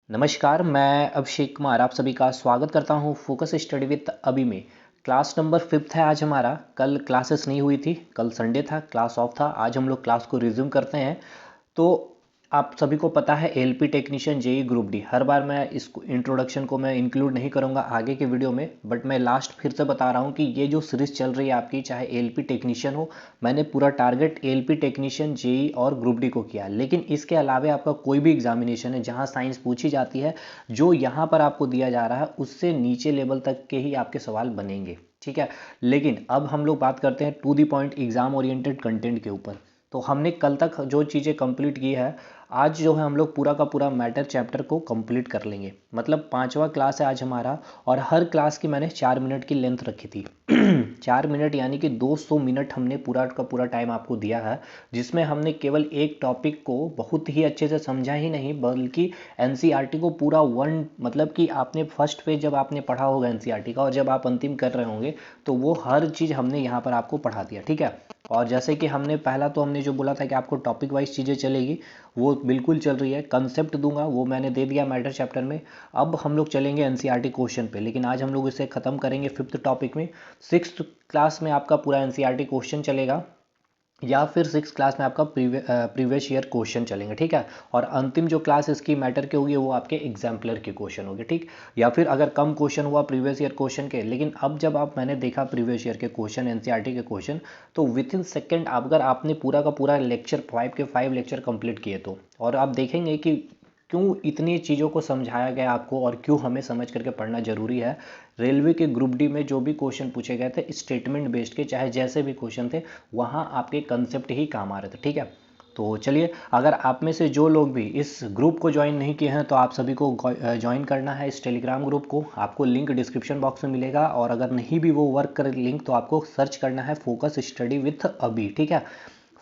नमस्कार, मैं अभिषेक कुमार आप सभी का स्वागत करता हूं फोकस स्टडी विद अभी में। क्लास नंबर 5th है आज हमारा। कल क्लासेस नहीं हुई थी, कल संडे था, क्लास ऑफ था। आज हम लोग क्लास को रिज्यूम करते हैं। तो आप सभी को पता है LP technician JE group D. हर बार मैं इसको इंट्रोडक्शन को मैं इंक्लूड नहीं करूंगा आगे के वीडियो में, बट मैं लास्ट फिर से बता रहा हूं कि ये जो सीरीज चल रही है आपकी, चाहे एलपी टेक्नीशियन हो, मैंने पूरा टारगेट एलपी टेक्नीशियन जेई और ग्रुप डी को किया है। लेकिन इसके अलावा आपका कोई भी एग्जामिनेशन है जहां साइंस पूछी जाती है, जो यहाँ पर आपको दिया जा रहा है उससे नीचे लेवल तक के ही आपके सवाल बनेंगे, ठीक है। लेकिन अब हम लोग बात करते हैं to the point exam oriented content के ऊपर। तो हमने कल तक जो चीज़ें कंप्लीट की है, आज जो है हम लोग पूरा का पूरा मैटर चैप्टर को कंप्लीट कर लेंगे। मतलब 5वां क्लास है आज हमारा, और हर क्लास की मैंने 4 मिनट की लेंथ रखी थी। 4 मिनट यानी कि 200 मिनट हमने पूरा का पूरा टाइम आपको दिया है, जिसमें हमने केवल एक टॉपिक को बहुत ही अच्छे से समझा ही नहीं, बल्कि एनसीईआरटी को पूरा वन, मतलब कि आपने फर्स्ट पेज जब आपने पढ़ा होगा एनसीईआरटी का, और जब आप अंतिम कर रहे होंगे तो वो हर चीज़ हमने यहाँ पर आपको पढ़ा दिया, ठीक है। और जैसे कि हमने पहला तो हमने जो बोला था कि आपको टॉपिक वाइज चीज़ें चलेगी, वो बिल्कुल चल रही है। कंसेप्ट दूंगा वो मैंने दे दिया मैटर चैप्टर में। अब हम लोग चलेंगे एनसीईआरटी क्वेश्चन पे, लेकिन आज हम लोग इसे ख़त्म करेंगे 5th टॉपिक में। 6th क्लास में आपका पूरा एनसीईआरटी क्वेश्चन चलेगा, या फिर 6th क्लास में आपका प्रीवियस ईयर क्वेश्चन चलेंगे, ठीक है। और अंतिम जो क्लास इसकी मैटर के होगी वो आपके एग्जाम्पलर के क्वेश्चन होंगे, ठीक। या फिर अगर कम क्वेश्चन हुआ प्रीवियस ईयर क्वेश्चन के, लेकिन अब जब आप मैंने देखा प्रीवियस ईयर के क्वेश्चन, एनसीईआरटी के क्वेश्चन, तो विद इन सेकेंड अगर आपने पूरा का पूरा लेक्चर 5 के 5 लेक्चर कंप्लीट किए तो, और आप देखेंगे कि क्यों इतनी चीज़ों को समझाया गया आपको और क्यों हमें समझ करके पढ़ना जरूरी है। रेलवे के ग्रुप डी में जो भी क्वेश्चन पूछे गए थे स्टेटमेंट बेस्ड के, चाहे जैसे भी क्वेश्चन थे, वहाँ आपके कंसेप्ट ही काम आ रहे थे, ठीक है। तो चलिए, अगर आप में से जो लोग भी इस ग्रुप को ज्वाइन नहीं किए हैं तो आप सभी को ज्वाइन करना है इस टेलीग्राम ग्रुप को। आपको लिंक डिस्क्रिप्शन बॉक्स में मिलेगा, और अगर नहीं भी वो वर्क करे लिंक, तो आपको सर्च करना है फोकस स्टडी विथ अभी, ठीक है।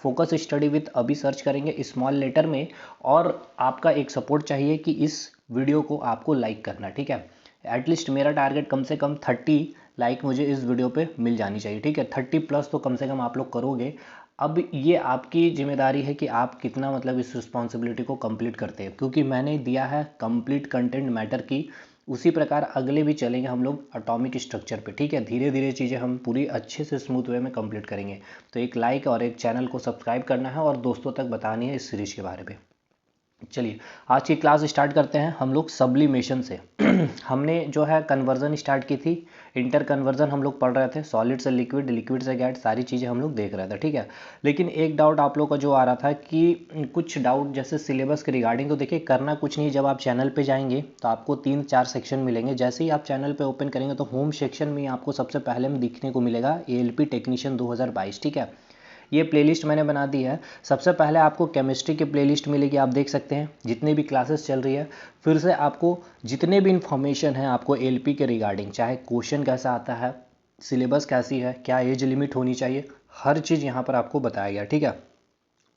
फोकस स्टडी विथ अभी सर्च करेंगे स्मॉल लेटर में, और आपका एक सपोर्ट चाहिए कि इस वीडियो को आपको लाइक करना, ठीक है। एटलीस्ट मेरा टारगेट कम से कम 30 लाइक मुझे इस वीडियो पे मिल जानी चाहिए, ठीक है। 30 प्लस तो कम से कम आप लोग करोगे। अब ये आपकी जिम्मेदारी है कि आप कितना, मतलब इस रिस्पॉन्सिबिलिटी को कंप्लीट करते हैं, क्योंकि मैंने दिया है कंप्लीट कंटेंट मैटर की। उसी प्रकार अगले भी चलेंगे हम लोग एटॉमिक स्ट्रक्चर पे, ठीक है। धीरे धीरे चीज़ें हम पूरी अच्छे से स्मूथ वे में कंप्लीट करेंगे। तो एक लाइक और एक चैनल को सब्सक्राइब करना है और दोस्तों तक बतानी है इस सीरीज के बारे में। चलिए, आज की क्लास स्टार्ट करते हैं हम लोग सब्लिमेशन से। हमने जो है कन्वर्जन स्टार्ट की थी, इंटर कन्वर्जन हम लोग पढ़ रहे थे, सॉलिड से लिक्विड, लिक्विड से गैस, सारी चीज़ें हम लोग देख रहे थे, ठीक है। लेकिन एक डाउट आप लोग का जो आ रहा था कि कुछ डाउट जैसे सिलेबस के रिगार्डिंग, तो देखिए करना कुछ नहीं, जब आप चैनल पे जाएंगे तो आपको 3-4 सेक्शन मिलेंगे। जैसे ही आप चैनल पे ओपन करेंगे तो होम सेक्शन में आपको सबसे पहले में दिखने को मिलेगा एएलपी टेक्नीशियन 2022, ठीक है। ये प्लेलिस्ट मैंने बना दी है। सबसे पहले आपको केमिस्ट्री की प्लेलिस्ट मिलेगी, आप देख सकते हैं जितनी भी क्लासेस चल रही है। फिर से आपको जितने भी इंफॉर्मेशन है आपको एलपी के रिगार्डिंग, चाहे क्वेश्चन कैसा आता है, सिलेबस कैसी है, क्या एज लिमिट होनी चाहिए, हर चीज़ यहाँ पर आपको बताया गया, ठीक है।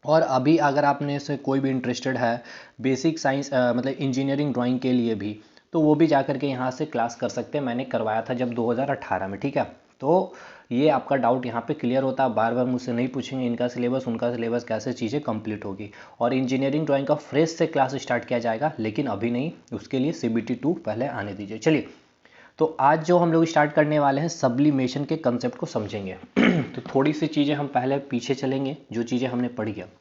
और अभी अगर आपने से कोई भी इंटरेस्टेड है बेसिक साइंस, मतलब इंजीनियरिंग ड्राइंग के लिए भी, तो वो भी जा कर के यहाँ से क्लास कर सकते हैं। मैंने करवाया था जब 2018 में, ठीक है। तो ये आपका डाउट यहाँ पे क्लियर होता है। बार बार मुझसे नहीं पूछेंगे इनका सिलेबस उनका सिलेबस कैसे चीज़ें कंप्लीट होगी। और इंजीनियरिंग ड्राइंग का फ्रेश से क्लास स्टार्ट किया जाएगा, लेकिन अभी नहीं, उसके लिए CBT 2 पहले आने दीजिए। चलिए, तो आज जो हम लोग स्टार्ट करने वाले हैं सब्लिमेशन के कंसेप्ट को समझेंगे। तो थोड़ी सी चीज़ें हम पहले पीछे चलेंगे, जो चीज़ें हमने पढ़ी है।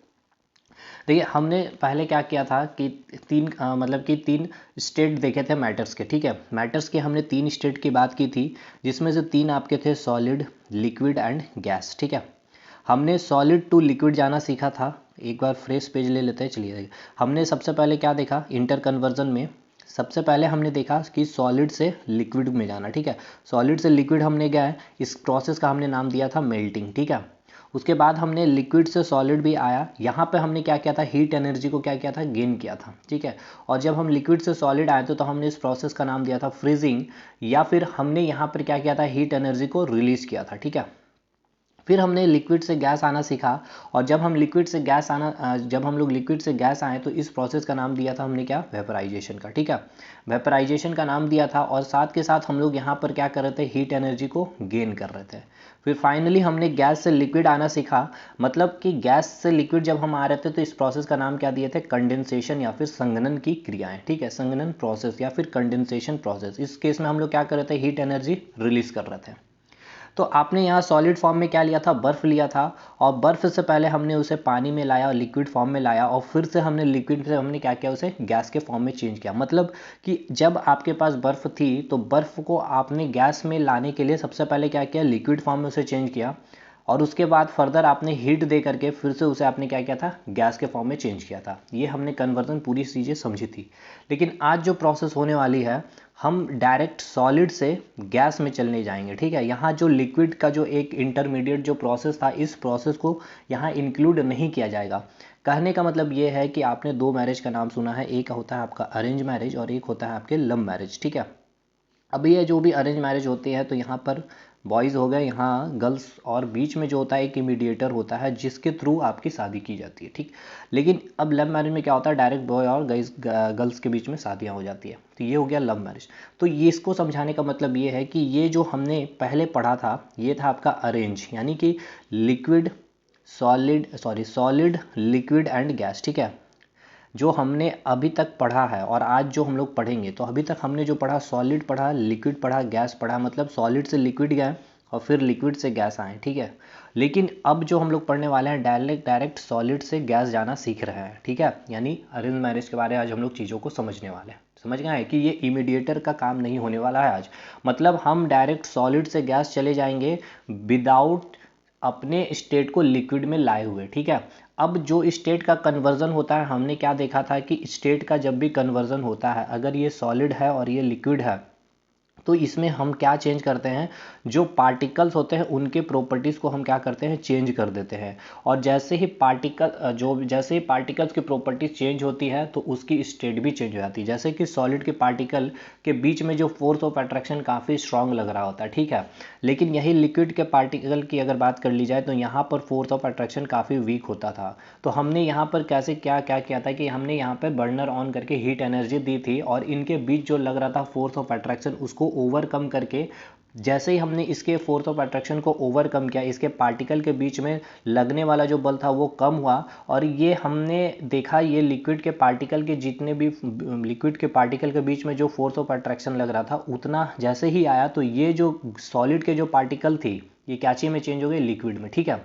देखिए, हमने पहले क्या किया था कि मतलब कि 3 स्टेट देखे थे मैटर्स के, ठीक है। मैटर्स के हमने 3 स्टेट की बात की थी, जिसमें से 3 आपके थे सॉलिड, लिक्विड एंड गैस, ठीक है। हमने सॉलिड टू लिक्विड जाना सीखा था। एक बार फ्रेश पेज ले लेते हैं। चलिए, देखिए हमने सबसे पहले क्या देखा इंटर कन्वर्जन में। सबसे पहले हमने देखा कि सॉलिड से लिक्विड में जाना, ठीक है। सॉलिड से लिक्विड हमने गया है, इस प्रोसेस का हमने नाम दिया था मेल्टिंग, ठीक है। उसके बाद हमने लिक्विड से सॉलिड भी आया, यहाँ पे हमने क्या किया था, हीट एनर्जी को क्या किया था, गेन किया था, ठीक है। और जब हम लिक्विड से सॉलिड आए तो हमने इस प्रोसेस का नाम दिया था फ्रीजिंग, या फिर हमने यहाँ पर क्या किया था, हीट एनर्जी को रिलीज किया था, ठीक है। फिर हमने लिक्विड से गैस आना सीखा, और जब हम लिक्विड से गैस जब हम लोग लिक्विड से गैस आए तो इस प्रोसेस का नाम दिया था हमने क्या, वेपराइजेशन का। ठीक है, वेपराइजेशन का नाम दिया था, और साथ के साथ हम लोग यहाँ पर क्या कर रहे थे, हीट एनर्जी को गेन कर रहे थे। फिर फाइनली हमने गैस से लिक्विड आना सीखा, मतलब कि गैस से लिक्विड जब हम आ रहे थे तो इस प्रोसेस का नाम क्या दिए थे, कंडेंसेशन या फिर संघनन की क्रियाएं। ठीक है, संघनन प्रोसेस या फिर कंडेंसेशन प्रोसेस। इस केस में हम लोग क्या कर रहे थे, हीट एनर्जी रिलीज कर रहे थे। तो आपने यहाँ सॉलिड फॉर्म में क्या लिया था, बर्फ लिया था, और बर्फ से पहले हमने उसे पानी में लाया और लिक्विड फॉर्म में लाया, और फिर से हमने लिक्विड से हमने क्या किया, उसे गैस के फॉर्म में चेंज किया। मतलब कि जब आपके पास बर्फ थी तो बर्फ को आपने गैस में लाने के लिए सबसे पहले क्या किया, लिक्विड फॉर्म में उसे चेंज किया, और उसके बाद फर्दर आपने हीट दे करके फिर से उसे आपने क्या किया था, गैस के फॉर्म में चेंज किया था। ये हमने कन्वर्जन पूरी चीज़ें समझी थी। लेकिन आज जो प्रोसेस होने वाली है, हम डायरेक्ट सॉलिड से गैस में चलने जाएंगे। ठीक है, यहाँ जो लिक्विड का जो एक इंटरमीडिएट जो प्रोसेस था, इस प्रोसेस को यहाँ इंक्लूड नहीं किया जाएगा। कहने का मतलब ये है कि आपने दो मैरिज का नाम सुना है, एक होता है आपका अरेंज मैरिज और एक होता है आपके लव मैरिज। ठीक है, अब ये जो भी अरेंज मैरिज होती है तो यहाँ पर बॉयज़ हो गए, यहाँ गर्ल्स, और बीच में जो होता है एक मीडिएटर होता है जिसके थ्रू आपकी शादी की जाती है। ठीक, लेकिन अब लव मैरिज में क्या होता है, डायरेक्ट बॉय और गर्ल्स के बीच में शादियाँ हो जाती है। तो ये हो गया लव मैरिज। तो ये इसको समझाने का मतलब ये है कि ये जो हमने पहले पढ़ा था ये था आपका अरेंज, यानी कि liquid, solid, liquid and gas. ठीक है, जो हमने अभी तक पढ़ा है और आज जो हम लोग पढ़ेंगे, तो अभी तक हमने जो पढ़ा, सॉलिड पढ़ा, लिक्विड पढ़ा, गैस पढ़ा, मतलब सॉलिड से लिक्विड गए और फिर लिक्विड से गैस आए। ठीक है, लेकिन अब जो हम लोग पढ़ने वाले हैं, डायरेक्ट सॉलिड से गैस जाना सीख रहे हैं। ठीक है, यानी अरेंज मैरिज के बारे में आज हम लोग चीज़ों को समझने वाले हैं। समझ गए कि ये इमीडिएटर का काम नहीं होने वाला है आज। मतलब हम डायरेक्ट सॉलिड से गैस चले जाएंगे विदाउट अपने स्टेट को लिक्विड में लाए हुए। ठीक है, अब जो स्टेट का कन्वर्जन होता है, हमने क्या देखा था कि स्टेट का जब भी कन्वर्जन होता है, अगर ये सॉलिड है और ये लिक्विड है, तो इसमें हम क्या चेंज करते हैं, जो पार्टिकल्स होते हैं उनके प्रॉपर्टीज़ को हम क्या करते हैं, चेंज कर देते हैं। और जैसे ही पार्टिकल्स की प्रॉपर्टीज चेंज होती है तो उसकी स्टेट भी चेंज हो जाती है। जैसे कि सॉलिड के पार्टिकल के बीच में जो फोर्स ऑफ अट्रैक्शन काफ़ी स्ट्रांग लग रहा होता है। ठीक है, लेकिन यही लिक्विड के पार्टिकल की अगर बात कर ली जाए तो यहाँ पर फोर्स ऑफ अट्रैक्शन काफ़ी वीक होता था। तो हमने यहाँ पर कैसे क्या क्या किया था कि हमने यहाँ पर बर्नर ऑन करके हीट एनर्जी दी थी, और इनके बीच जो लग रहा था फोर्स ऑफ अट्रैक्शन उसको ओवरकम करके, जैसे ही हमने इसके फोर्स ऑफ अट्रैक्शन को ओवरकम किया, इसके पार्टिकल के बीच में लगने वाला जो बल था वो कम हुआ, और ये हमने देखा ये लिक्विड के पार्टिकल के जितने भी लिक्विड के पार्टिकल के बीच में जो फोर्स ऑफ अट्रैक्शन लग रहा था उतना जैसे ही आया, तो ये जो सॉलिड के जो पार्टिकल थी ये क्या चीज़ में चेंज हो गई, लिक्विड में। ठीक है,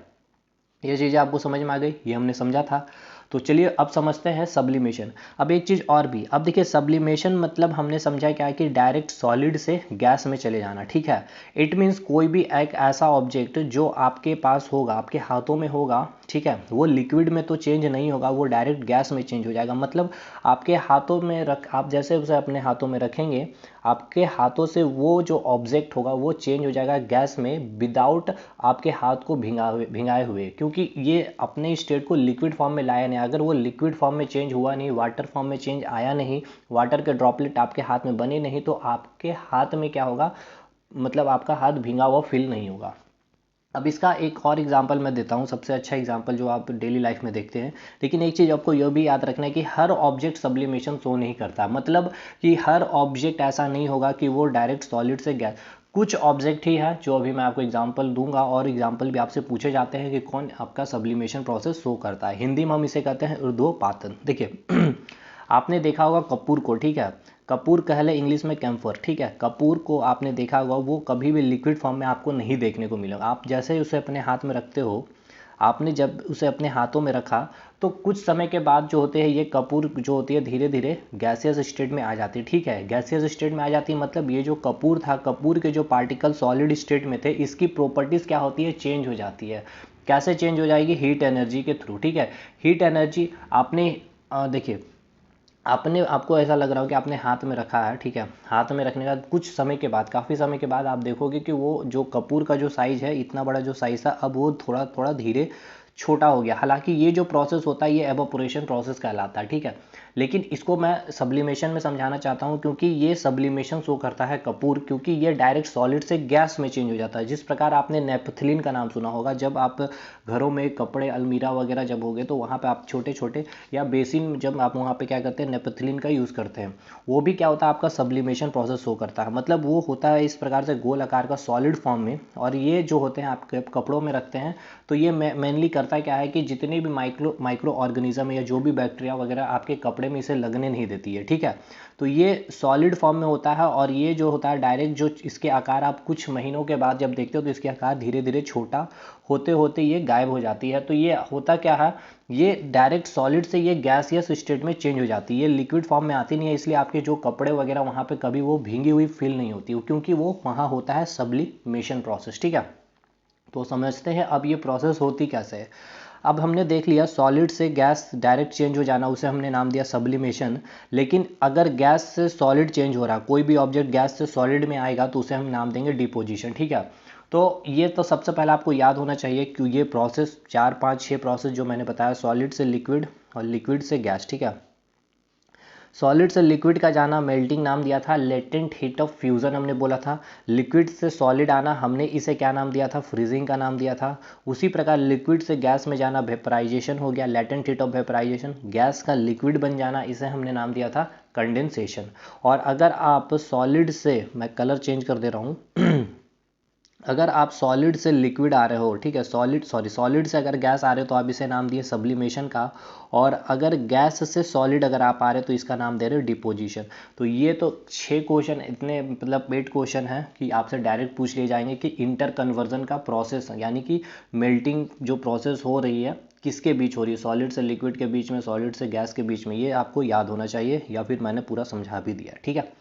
ये चीज़ें आपको समझ में आ गई, ये हमने समझा था। तो चलिए अब समझते हैं सब्लिमेशन। अब एक चीज़ और भी, अब देखिए सब्लिमेशन मतलब हमने समझा क्या है कि डायरेक्ट सॉलिड से गैस में चले जाना। ठीक है, इट मीन्स कोई भी एक ऐसा ऑब्जेक्ट जो आपके पास होगा, आपके हाथों में होगा, ठीक है, वो लिक्विड में तो चेंज नहीं होगा, वो डायरेक्ट गैस में चेंज हो जाएगा। मतलब आपके हाथों में आप जैसे उसे अपने हाथों में रखेंगे, आपके हाथों से वो जो ऑब्जेक्ट होगा वो चेंज हो जाएगा गैस में विदाउट आपके हाथ को भिंगाए हुए, क्योंकि ये अपने स्टेट को लिक्विड फॉर्म में लाया नहीं। अगर वो लिक्विड फॉर्म में चेंज हुआ नहीं, वाटर फॉर्म में चेंज आया नहीं, वाटर के ड्रॉपलेट आपके हाथ में बने नहीं, तो आपके हाथ में क्या होगा, मतलब आपका हाथ भींगा हुआ फील नहीं होगा। अब इसका एक और एग्जांपल मैं देता हूँ, सबसे अच्छा एग्जांपल जो आप डेली लाइफ में देखते हैं। लेकिन एक चीज़ आपको यह भी याद रखना है कि हर ऑब्जेक्ट सब्लिमेशन शो नहीं करता। मतलब कि हर ऑब्जेक्ट ऐसा नहीं होगा कि वो डायरेक्ट सॉलिड से गैस, कुछ ऑब्जेक्ट ही है जो अभी मैं आपको एग्जांपल दूंगा, और एग्जांपल भी आपसे पूछे जाते हैं कि कौन आपका सब्लिमेशन प्रोसेस शो करता है। हिंदी में हम इसे कहते हैं ऊर्ध्वपातन। देखिए आपने देखा होगा कपूर को, ठीक है, कपूर कहले इंग्लिश में कैम्फर। ठीक है, कपूर को आपने देखा होगा, वो कभी भी लिक्विड फॉर्म में आपको नहीं देखने को मिलेगा। आप जैसे ही उसे अपने हाथ में रखते हो, आपने जब उसे अपने हाथों में रखा तो कुछ समय के बाद जो होते हैं ये कपूर जो होती है धीरे धीरे गैसियस स्टेट में आ जाती है। ठीक है, गैसियस स्टेट में आ जाती है, मतलब ये जो कपूर था, कपूर के जो पार्टिकल सॉलिड स्टेट में थे, इसकी प्रॉपर्टीज क्या होती है, चेंज हो जाती है। कैसे चेंज हो जाएगी, हीट एनर्जी के थ्रू। ठीक है, हीट एनर्जी आपने देखिए, आपको ऐसा लग रहा हो कि आपने हाथ में रखा है, ठीक है, हाथ में रखने का कुछ समय के बाद, काफ़ी समय के बाद आप देखोगे कि वो जो कपूर का जो साइज़ है, इतना बड़ा जो साइज़ था, अब वो थोड़ा थोड़ा धीरे छोटा हो गया। हालांकि ये जो प्रोसेस होता है ये एवापोरेशन प्रोसेस कहलाता है। ठीक है, लेकिन इसको मैं सब्लिमेशन में समझाना चाहता हूँ क्योंकि ये सब्लिमेशन शो करता है कपूर, क्योंकि ये डायरेक्ट सॉलिड से गैस में चेंज हो जाता है। जिस प्रकार आपने नेपथलीन का नाम सुना होगा, जब आप घरों में कपड़े अलमीरा वगैरह जब होगे तो वहाँ पे आप छोटे छोटे या बेसिन जब आप वहाँ पे क्या करते हैं, नेपथलीन का यूज़ करते हैं, वो भी क्या होता है आपका सब्लिमेशन प्रोसेस शो करता है। मतलब वो होता है इस प्रकार से गोल आकार का सॉलिड फॉर्म में, और ये जो होते हैं आपके कपड़ों में रखते हैं तो ये मेनली करता है क्या है कि जितने भी माइक्रो ऑर्गेनिज्म है या जो भी बैक्टीरिया वगैरह आपके कपड़े में इसे लगने नहीं देती है, ठीक है। तो ये सॉलिड फॉर्म में होता है, और ये जो होता है डायरेक्ट जो इसके आकार आप कुछ महीनों के बाद जब देखते हो तो इसके आकार धीरे धीरे छोटा होते होते ये गायब हो जाती है। तो ये होता क्या है, ये डायरेक्ट सॉलिड से ये गैसियस स्टेट में चेंज हो जाती है, ये लिक्विड फॉर्म में आती नहीं है, इसलिए आपके जो कपड़े वगैरह वहाँ पे कभी वो भींगी हुई फील नहीं होती, क्योंकि वो वहाँ होता है सब्लिमेशन प्रोसेस, ठीक है। तो समझते हैं अब ये प्रोसेस होती कैसे है। अब हमने देख लिया सॉलिड से गैस डायरेक्ट चेंज हो जाना, उसे हमने नाम दिया सब्लिमेशन। लेकिन अगर गैस से सॉलिड चेंज हो रहा, कोई भी ऑब्जेक्ट गैस से सॉलिड में आएगा तो उसे हम नाम देंगे डिपोजिशन, ठीक है। तो ये तो सबसे पहले आपको याद होना चाहिए कि ये प्रोसेस 4 5 6 प्रोसेस जो मैंने बताया, सॉलिड से लिक्विड और लिक्विड से गैस, ठीक है। सॉलिड से लिक्विड का जाना मेल्टिंग नाम दिया था, लेटेंट हीट ऑफ फ्यूजन हमने बोला था। लिक्विड से सॉलिड आना हमने इसे क्या नाम दिया था, फ्रीजिंग का नाम दिया था। उसी प्रकार लिक्विड से गैस में जाना वेपराइजेशन हो गया, latent heat of vaporisation. Gas का लिक्विड बन जाना इसे हमने नाम दिया था कंडेंसेशन। और अगर आप सॉलिड से, मैं कलर चेंज कर दे रहा हूँ अगर आप सॉलिड से लिक्विड आ रहे हो, ठीक है, सॉलिड से अगर गैस आ रहे हो तो आप इसे नाम दिए सब्लिमेशन का। और अगर गैस से सॉलिड अगर आप आ रहे हो तो इसका नाम दे रहे हो डिपोजिशन। तो ये तो 6 क्वेश्चन, इतने मतलब 8 क्वेश्चन हैं कि आपसे डायरेक्ट पूछ लिए जाएंगे कि इंटर कन्वर्जन का प्रोसेस, यानी कि मेल्टिंग जो प्रोसेस हो रही है किसके बीच हो रही है, सॉलिड से लिक्विड के बीच में, सॉलिड से गैस के बीच में। ये आपको याद होना चाहिए, या फिर मैंने पूरा समझा भी दिया, ठीक है।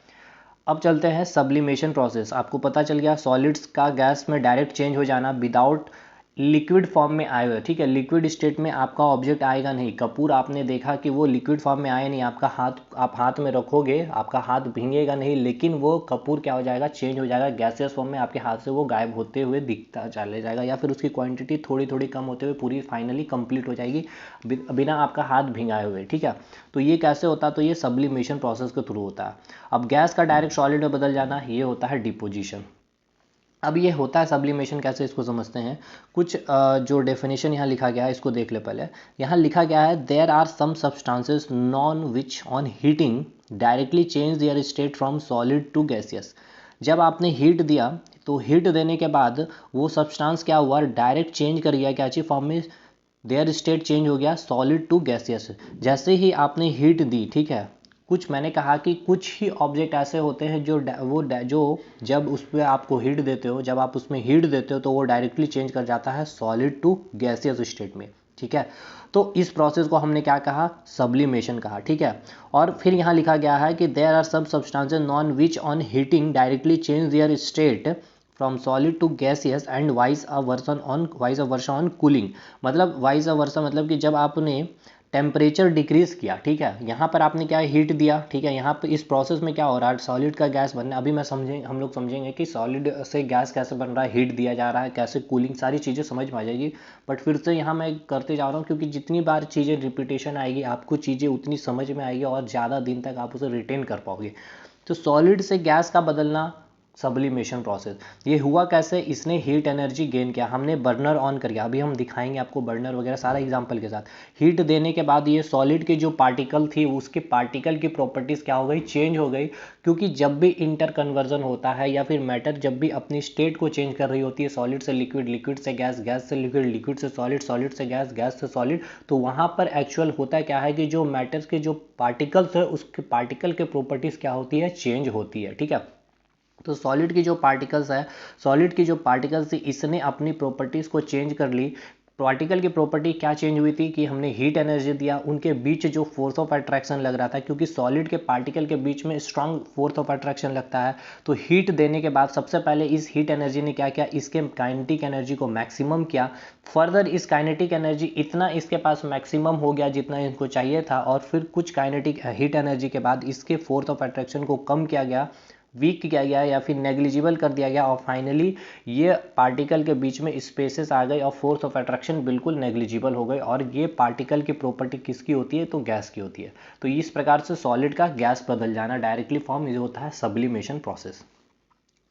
अब चलते हैं सब्लिमेशन प्रोसेस। आपको पता चल गया सॉलिड्स का गैस में डायरेक्ट चेंज हो जाना विदाउट लिक्विड फॉर्म में आए हुए, ठीक है। लिक्विड स्टेट में आपका ऑब्जेक्ट आएगा नहीं, कपूर आपने देखा कि वो लिक्विड फॉर्म में आए नहीं, आपका हाथ आप हाथ में रखोगे, आपका हाथ भींगेगा नहीं, लेकिन वो कपूर क्या हो जाएगा, चेंज हो जाएगा गैसियस फॉर्म में, आपके हाथ से वो गायब होते हुए दिखता चले जाएगा, या फिर उसकी क्वांटिटी थोड़ी थोड़ी कम होते हुए पूरी फाइनली कंप्लीट हो जाएगी बिना आपका हाथ भिंगाए हुए, ठीक है। तो ये कैसे होता है, तो ये सब्लिमेशन प्रोसेस के थ्रू होता है। अब गैस का डायरेक्ट सॉलिड में बदल जाना, ये होता है डिपोजिशन। अब ये होता है सब्लिमेशन कैसे, इसको समझते हैं। कुछ जो डेफिनेशन यहाँ लिखा गया है इसको देख ले पहले। यहाँ लिखा गया है there are some substances known which on heating directly change their state from solid to gaseous. जब आपने हीट दिया तो हीट देने के बाद वो सब्सटेंस क्या हुआ, डायरेक्ट चेंज कर गया क्या चीज फॉर्म में, देयर स्टेट चेंज हो गया सॉलिड टू गैसियस। जैसे ही आपने हीट दी, ठीक है, कुछ मैंने कहा कि कुछ ही ऑब्जेक्ट ऐसे होते हैं जो जब उस पर आपको हीट देते हो, जब आप उसमें हीट देते हो तो वो डायरेक्टली चेंज कर जाता है सॉलिड टू गैसियस स्टेट में, ठीक है। तो इस प्रोसेस को हमने क्या कहा, सब्लिमेशन कहा, ठीक है। और फिर यहाँ लिखा गया है कि there are some substances known which on heating directly change their state from solid to gaseous and vice a versa on cooling. मतलब वाइस अ वर्सा मतलब कि जब आपने टेम्परेचर डिक्रीज किया, ठीक है, यहाँ पर आपने क्या हीट दिया, ठीक है, यहाँ पर इस प्रोसेस में क्या हो रहा है, सॉलिड का गैस बनना। अभी हम लोग समझेंगे कि सॉलिड से गैस कैसे बन रहा है, हीट दिया जा रहा है कैसे, कूलिंग, सारी चीज़ें समझ में आ जाएगी। बट फिर से यहाँ मैं करते जा रहा हूँ क्योंकि जितनी बार चीज़ें रिपीटेशन आएगी आपको चीज़ें उतनी समझ में आएगी और ज़्यादा दिन तक आप उसे रिटेन कर पाओगे। तो सॉलिड से गैस का बदलना सब्लिमेशन प्रोसेस, ये हुआ कैसे, इसने हीट एनर्जी गेन किया, हमने बर्नर ऑन कर दिया, अभी हम दिखाएंगे आपको बर्नर वगैरह सारा एग्जांपल के साथ। हीट देने के बाद ये सॉलिड के जो पार्टिकल थी उसके पार्टिकल की प्रॉपर्टीज़ क्या हो गई, चेंज हो गई। क्योंकि जब भी इंटर कन्वर्जन होता है या फिर मैटर जब भी अपनी स्टेट को चेंज कर रही होती है, सॉलिड से लिक्विड, लिक्विड से गैस, गैस से लिक्विड, लिक्विड से सॉलिड, सॉलिड से गैस, गैस से सॉलिड, तो वहाँ पर एक्चुअल होता क्या है कि जो मैटर्स के जो पार्टिकल्स है उसके पार्टिकल के प्रॉपर्टीज़ क्या होती है, चेंज होती है, ठीक है। तो सॉलिड की जो पार्टिकल्स है, सॉलिड की जो पार्टिकल्स थी इसने अपनी प्रॉपर्टीज़ को चेंज कर ली। पार्टिकल की प्रॉपर्टी क्या चेंज हुई थी कि हमने हीट एनर्जी दिया, उनके बीच जो फोर्स ऑफ अट्रैक्शन लग रहा था, क्योंकि सॉलिड के पार्टिकल के बीच में स्ट्रांग फोर्स ऑफ अट्रैक्शन लगता है। तो हीट देने के बाद सबसे पहले इस हीट एनर्जी ने क्या किया, इसके काइनेटिक एनर्जी को मैक्सिमम किया। फर्दर इस काइनेटिक एनर्जी इतना इसके पास मैक्सिमम हो गया जितना इनको चाहिए था, और फिर कुछ काइनेटिक हीट एनर्जी के बाद इसके फोर्स ऑफ अट्रैक्शन को कम किया गया वीक किया गया या फिर नेग्लिजिबल कर दिया गया और फाइनली ये पार्टिकल के बीच में स्पेसेस आ गए और फोर्स ऑफ अट्रैक्शन बिल्कुल नेग्लिजिबल हो गई और ये पार्टिकल की प्रॉपर्टी किसकी होती है, तो गैस की होती है। तो इस प्रकार से सॉलिड का गैस बदल जाना डायरेक्टली फॉर्म ये होता है सब्लिमेशन प्रोसेस।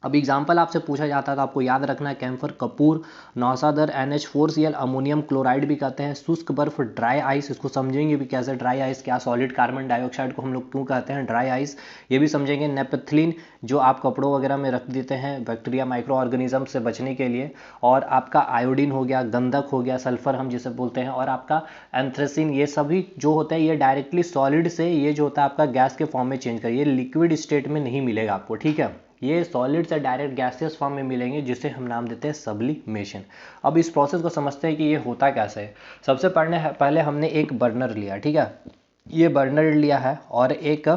अब एग्जाम्पल आपसे पूछा जाता है तो आपको याद रखना है कैम्फर, कपूर, नौसादर, NH4Cl, अमोनियम क्लोराइड भी कहते हैं, शुष्क बर्फ, ड्राई आइस, इसको समझेंगे भी कैसे ड्राई आइस क्या, सॉलिड कार्बन डाइऑक्साइड को हम लोग क्यों कहते हैं ड्राई आइस, ये भी समझेंगे। नेपथलीन जो आप कपड़ों वगैरह में रख देते हैं बैक्टीरिया माइक्रो ऑर्गेनिज्म से बचने के लिए, और आपका आयोडीन हो गया, गंधक हो गया, सल्फर हम जिसे बोलते हैं, और आपका एंथ्रेसिन, ये सभी जो होता है ये डायरेक्टली सॉलिड से ये जो होता है आपका गैस के फॉर्म में चेंज कर, ये लिक्विड स्टेट में नहीं मिलेगा आपको, ठीक है, ये सॉलिड से डायरेक्ट गैसियस फॉर्म में मिलेंगे जिसे हम नाम देते हैं सब्लिमेशन। अब इस प्रोसेस को समझते हैं कि ये होता कैसे है। सबसे पहले हमने एक बर्नर लिया, ठीक है, ये बर्नर लिया है और एक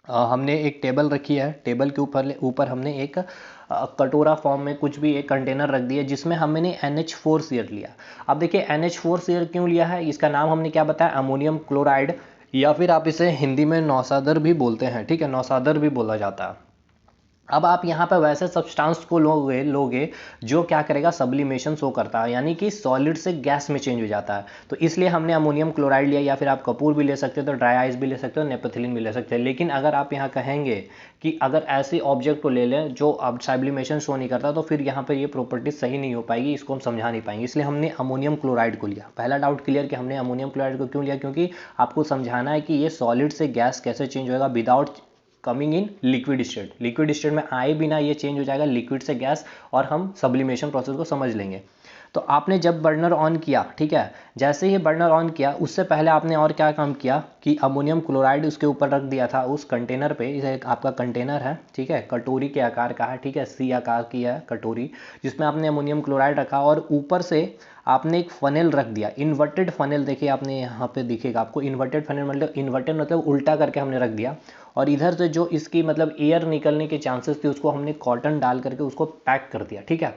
हमने एक टेबल रखी है, टेबल के ऊपर हमने एक कटोरा फॉर्म में कुछ भी एक कंटेनर रख दिया जिसमें हमने NH4Cl लिया। अब देखिए NH4Cl क्यों लिया है, इसका नाम हमने क्या बताया, अमोनियम क्लोराइड, या फिर आप इसे हिंदी में नौसादर भी बोलते हैं, ठीक है, नौसादर भी बोला जाता है। अब आप यहाँ पर वैसे सब्सटेंस को लोगे जो क्या करेगा, सब्लिमेशन शो करता है, यानी कि सॉलिड से गैस में चेंज हो जाता है। तो इसलिए हमने अमोनियम क्लोराइड लिया, या फिर आप कपूर भी ले सकते हो, तो ड्राई आइस भी ले सकते हो, नेपथलीन भी ले सकते हैं। लेकिन अगर आप यहाँ कहेंगे कि अगर ऐसे ऑब्जेक्ट को ले लें जो अब सब्लिमेशन शो नहीं करता, तो फिर यहाँ पर ये प्रॉपर्टी सही नहीं हो पाएगी, इसको हम समझा नहीं पाएंगे, इसलिए हमने अमोनियम क्लोराइड को लिया। पहला डाउट क्लियर कि हमने अमोनियम क्लोराइड को क्यों लिया, क्योंकि आपको समझाना है कि ये सॉलिड से गैस कैसे चेंज होगा without coming in liquid state, liquid state में आए बिना ये चेंज हो जाएगा लिक्विड से गैस, और हम सब्लिमेशन प्रोसेस को समझ लेंगे। तो आपने जब बर्नर ऑन किया, ठीक है, जैसे ही बर्नर ऑन किया उससे पहले आपने और क्या काम किया कि अमोनियम क्लोराइड उसके ऊपर रख दिया था उस कंटेनर पे। इसे आपका कंटेनर है, ठीक है, कटोरी के आकार का है, ठीक है, सी आकार की है कटोरी, जिसमें आपने अमोनियम क्लोराइड रखा और ऊपर से आपने एक फनेल रख दिया, इन्वर्टेड फनेल, देखिए आपने यहाँ पे दिखेगा आपको इन्वर्टेड फनेल, मतलब इन्वर्टेड मतलब उल्टा करके हमने रख दिया, और इधर से जो इसकी मतलब एयर निकलने के चांसेस थे उसको हमने कॉटन डाल करके उसको पैक कर दिया, ठीक है।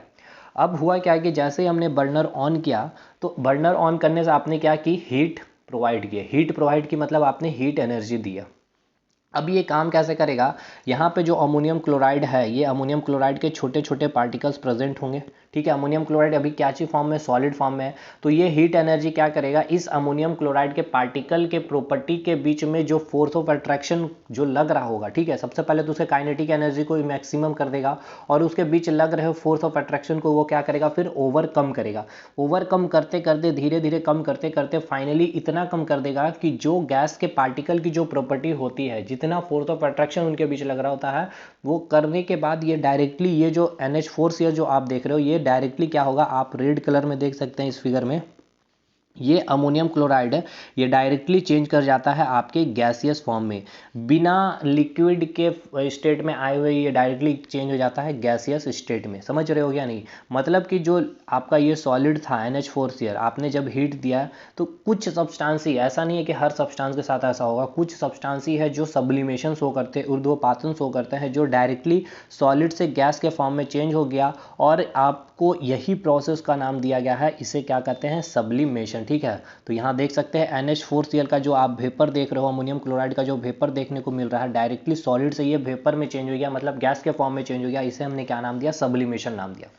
अब हुआ क्या कि जैसे ही हमने बर्नर ऑन किया, तो बर्नर ऑन करने से आपने क्या की, हीट प्रोवाइड की, हीट प्रोवाइड की मतलब आपने हीट एनर्जी दिया। अब ये काम कैसे करेगा, यहाँ पे जो अमोनियम क्लोराइड है, ये अमोनियम क्लोराइड के छोटे छोटे पार्टिकल्स प्रेजेंट होंगे, ठीक है, अमोनियम क्लोराइड अभी क्या ची फॉर्म में, सॉलिड फॉर्म में है, तो ये हीट एनर्जी क्या करेगा, इस अमोनियम क्लोराइड के पार्टिकल के प्रॉपर्टी के बीच में जो फोर्स ऑफ अट्रैक्शन जो लग रहा होगा, ठीक है, सबसे पहले तो उसके काइनेटिक एनर्जी को मैक्सिमम कर देगा और उसके बीच लग रहे फोर्स ऑफ अट्रैक्शन को वो क्या करेगा, फिर ओवरकम करेगा। ओवरकम करते करते धीरे धीरे कम करते करते फाइनली इतना कम कर देगा कि जो गैस के पार्टिकल की जो प्रॉपर्टी होती है, जितना फोर्स ऑफ अट्रैक्शन उनके बीच लग रहा होता है, वो करने के बाद ये डायरेक्टली ये जो NH4Cl जो आप देख रहे हो, ये डायरेक्टली क्या होगा, आप रेड कलर में देख सकते हैं इस फिगर में, ये अमोनियम क्लोराइड है, ये डायरेक्टली चेंज कर जाता है आपके गैसियस फॉर्म में, बिना लिक्विड के स्टेट में आए हुए ये डायरेक्टली चेंज हो जाता है गैसियस स्टेट में। समझ रहे हो क्या नहीं, मतलब कि जो आपका ये सॉलिड था NH4Cl, आपने जब हीट दिया तो कुछ सब्सटेंसी, ऐसा नहीं है कि हर सब्सटेंस के साथ ऐसा होगा, कुछ सब्सटेंसी है जो सब्लिमेशन शो करते हैं, ऊर्ध्वपातन शो करते हैं, जो डायरेक्टली सॉलिड से गैस के फॉर्म में चेंज हो गया, और आपको यही प्रोसेस का नाम दिया गया है, इसे क्या कहते हैं, सब्लिमेशन, ठीक है। तो यहाँ देख सकते हैं NH4Cl का जो आप वेपर देख रहे हो, अमोनियम क्लोराइड का जो वेपर देखने को मिल रहा है, डायरेक्टली सॉलिड से ये वेपर में चेंज हो गया, मतलब गैस के फॉर्म में चेंज हो गया, इसे हमने क्या नाम दिया, सब्लिमेशन नाम दिया।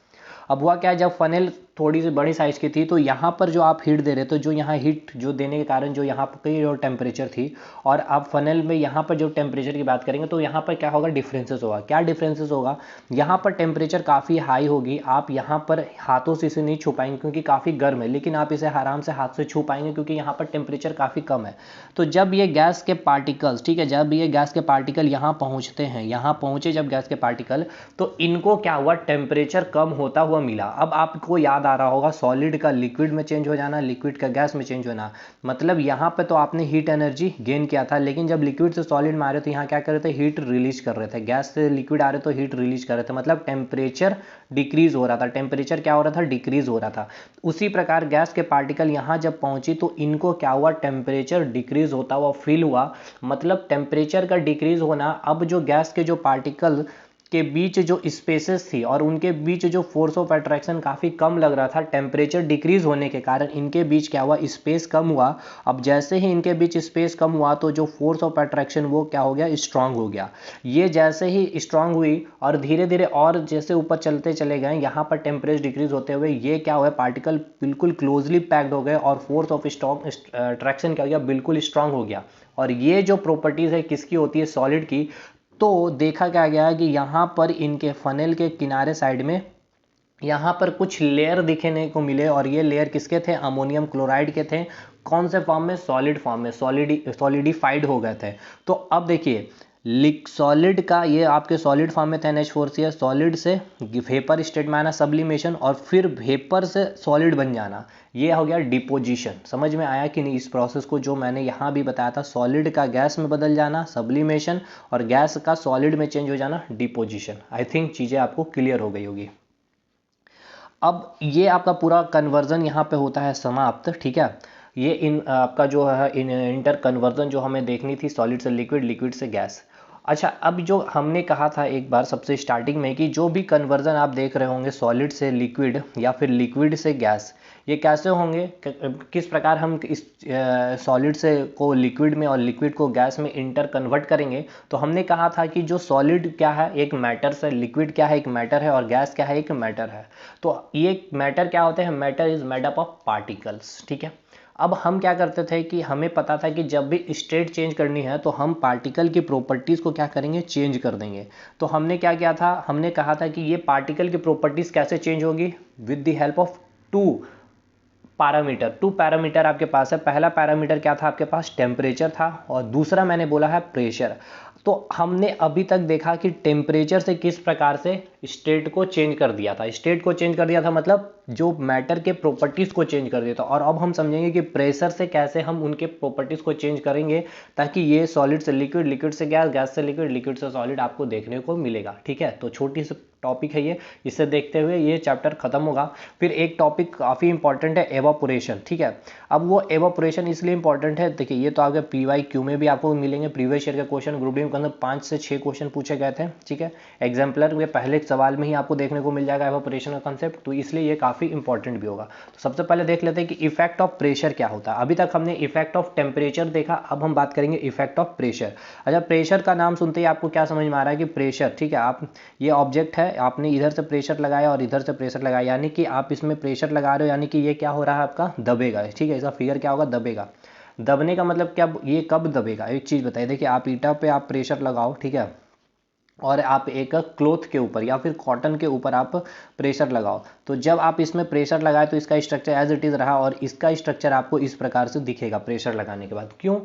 अब हुआ क्या, जब फनेल थोड़ी सी बड़ी साइज की थी तो यहाँ पर जो आप हीट दे रहे थे, जो यहाँ हीट जो देने के कारण जो यहाँ पर जो टेम्परेचर थी, और आप फनेल में यहाँ पर जो टेम्परेचर की बात करेंगे तो यहाँ पर क्या होगा, डिफरेंसेस होगा। क्या डिफरेंसेस होगा, यहाँ पर टेम्परेचर काफ़ी हाई होगी, आप यहाँ पर हाथों से इसे नहीं छू पाएंगे क्योंकि काफ़ी गर्म है, लेकिन आप इसे आराम से हाथ से छू पाएंगे क्योंकि यहाँ पर टेम्परेचर काफ़ी कम है। तो जब ये गैस के पार्टिकल्स, ठीक है, जब ये गैस के पार्टिकल यहाँ पहुँचते हैं, यहाँ पहुँचे जब गैस के पार्टिकल, तो इनको क्या हुआ, टेम्परेचर कम होता हुआ मिला। अब आपको याद आ रहा होगा सॉलिड का लिक्विड में चेंज हो जाना, लिक्विड का गैस में चेंज होना, मतलब यहाँ पे तो आपने हीट एनर्जी गेन किया था, लेकिन जब लिक्विड से सॉलिड में आ रहे थे यहाँ क्या कर रहे थे, हीट रिलीज कर रहे थे, गैस से लिक्विड आ रहे तो हीट रिलीज कर रहे थे, मतलब टेम्परेचर डिक्रीज हो रहा था, टेम्परेचर क्या हो रहा था, डिक्रीज हो रहा था। उसी प्रकार गैस के पार्टिकल यहाँ जब पहुंची तो इनको क्या हुआ, टेम्परेचर डिक्रीज होता हुआ फील हुआ, मतलब टेम्परेचर का डिक्रीज होना। अब जो गैस के जो पार्टिकल के बीच जो स्पेसेस थी और उनके बीच जो फोर्स ऑफ अट्रैक्शन काफ़ी कम लग रहा था, टेम्परेचर डिक्रीज होने के कारण इनके बीच क्या हुआ, स्पेस कम हुआ। अब जैसे ही इनके बीच स्पेस कम हुआ तो जो फोर्स ऑफ अट्रैक्शन वो क्या हो गया, स्ट्रांग हो गया। ये जैसे ही स्ट्रांग हुई और धीरे धीरे और जैसे ऊपर चलते चले गए, यहाँ पर टेम्परेचर डिक्रीज होते हुए ये क्या हुआ, पार्टिकल बिल्कुल क्लोजली पैक्ड हो गए और फोर्स ऑफ अट्रैक्शन क्या हो गया, बिल्कुल स्ट्रांग हो गया। और ये जो प्रॉपर्टीज है किसकी होती है, सॉलिड की। तो देखा क्या गया कि यहाँ पर इनके फनल के किनारे साइड में यहाँ पर कुछ लेयर दिखने को मिले और ये लेयर किसके थे, अमोनियम क्लोराइड के थे। कौन से फॉर्म में, सॉलिड फॉर्म में, सॉलिडिफाइड हो गए थे। तो अब देखिए सॉलिड का ये आपके सॉलिड फॉर्म में थे NH4Cl, सॉलिड से वेपर स्टेट में आना सब्लिमेशन, और फिर वेपर से सॉलिड बन जाना, ये हो गया डिपोजिशन। समझ में आया कि नहीं इस प्रोसेस को, जो मैंने यहाँ भी बताया था, सॉलिड का गैस में बदल जाना सब्लिमेशन और गैस का सॉलिड में चेंज हो जाना डिपोजिशन। आई थिंक चीज़ें आपको क्लियर हो गई होगी। अब ये आपका पूरा कन्वर्जन यहाँ पे होता है समाप्त, ठीक है। ये इन आपका जो है इंटर कन्वर्जन जो हमें देखनी थी, सॉलिड से लिक्विड, लिक्विड से गैस। अच्छा, अब जो हमने कहा था एक बार सबसे स्टार्टिंग में कि जो भी कन्वर्जन आप देख रहे होंगे सॉलिड से लिक्विड या फिर लिक्विड से गैस, ये कैसे होंगे, किस प्रकार हम इस सॉलिड से को लिक्विड में और लिक्विड को गैस में इंटर कन्वर्ट करेंगे। तो हमने कहा था कि जो सॉलिड क्या है, एक मैटर से, लिक्विड क्या है, एक मैटर है, और गैस क्या है, एक मैटर है। तो ये मैटर क्या होते हैं, matter is made up of particles, ठीक है। अब हम क्या करते थे कि हमें पता था कि जब भी स्टेट चेंज करनी है तो हम पार्टिकल की प्रॉपर्टीज़ को क्या करेंगे, चेंज कर देंगे। तो हमने क्या किया था, हमने कहा था कि ये पार्टिकल की प्रॉपर्टीज़ कैसे चेंज होगी, with the help of two parameter आपके पास है। पहला पैरामीटर क्या था आपके पास, टेम्परेचर था, और दूसरा मैंने बोला है प्रेशर। तो हमने अभी तक देखा कि टेम्परेचर से किस प्रकार से स्टेट को चेंज कर दिया था, स्टेट को चेंज कर दिया था मतलब जो मैटर के प्रॉपर्टीज को चेंज कर दिया था। और अब हम समझेंगे कि प्रेशर से कैसे हम उनके प्रॉपर्टीज को चेंज करेंगे ताकि ये सॉलिड से लिक्विड, लिक्विड से गैस, गैस से लिक्विड, लिक्विड से सॉलिड आपको देखने को मिलेगा, ठीक है। तो छोटी सी टॉपिक है ये, इसे देखते हुए ये चैप्टर खत्म होगा। फिर एक टॉपिक काफ़ी इंपॉर्टेंट है, एवापोरेशन, ठीक है। अब वो एवापोरेशन इसलिए इंपॉर्टेंट है, देखिए ये तो आगे PYQ में भी आपको मिलेंगे, प्रीवियस ईयर के क्वेश्चन ग्रुप डी के अंदर 5 से 6 क्वेश्चन पूछे गए थे, ठीक है। एग्जाम्पलर में पहले सवाल में ही आपको देखने को मिल जाएगा एवापोरेशन का कंसेप्ट, तो इसलिए ये काफ़ी इंपॉर्टेंट भी होगा। तो सबसे पहले देख लेते हैं कि इफेक्ट ऑफ प्रेशर क्या होता है। अभी तक हमने इफेक्ट ऑफ टेम्परेचर देखा, अब हम बात करेंगे इफेक्ट ऑफ प्रेशर। अच्छा, प्रेशर का नाम सुनते ही आपको क्या समझ में आ रहा है कि प्रेशर, ठीक है, आप ये ऑब्जेक्ट है, आपने इधर से प्रेशर लगाया और इधर से प्रेशर लगाया, यानी कि आप इसमें प्रेशर लगा रहे हो, यानी कि ये क्या हो रहा है आपका, दबेगा, ठीक है। इसका फिगर क्या होगा, दबेगा। दबने का मतलब क्या, ये कब दबेगा, एक चीज़ बताइए। देखिए आप ईटा पे आप प्रेशर लगाओ, ठीक है, और आप एक क्लॉथ के ऊपर या फिर कॉटन के ऊपर आप प्रेशर लगाओ, तो जब आप इसमें प्रेशर लगाए तो इसका स्ट्रक्चर एज इट इज़ रहा और इसका स्ट्रक्चर आपको इस प्रकार से दिखेगा प्रेशर लगाने के बाद। क्यों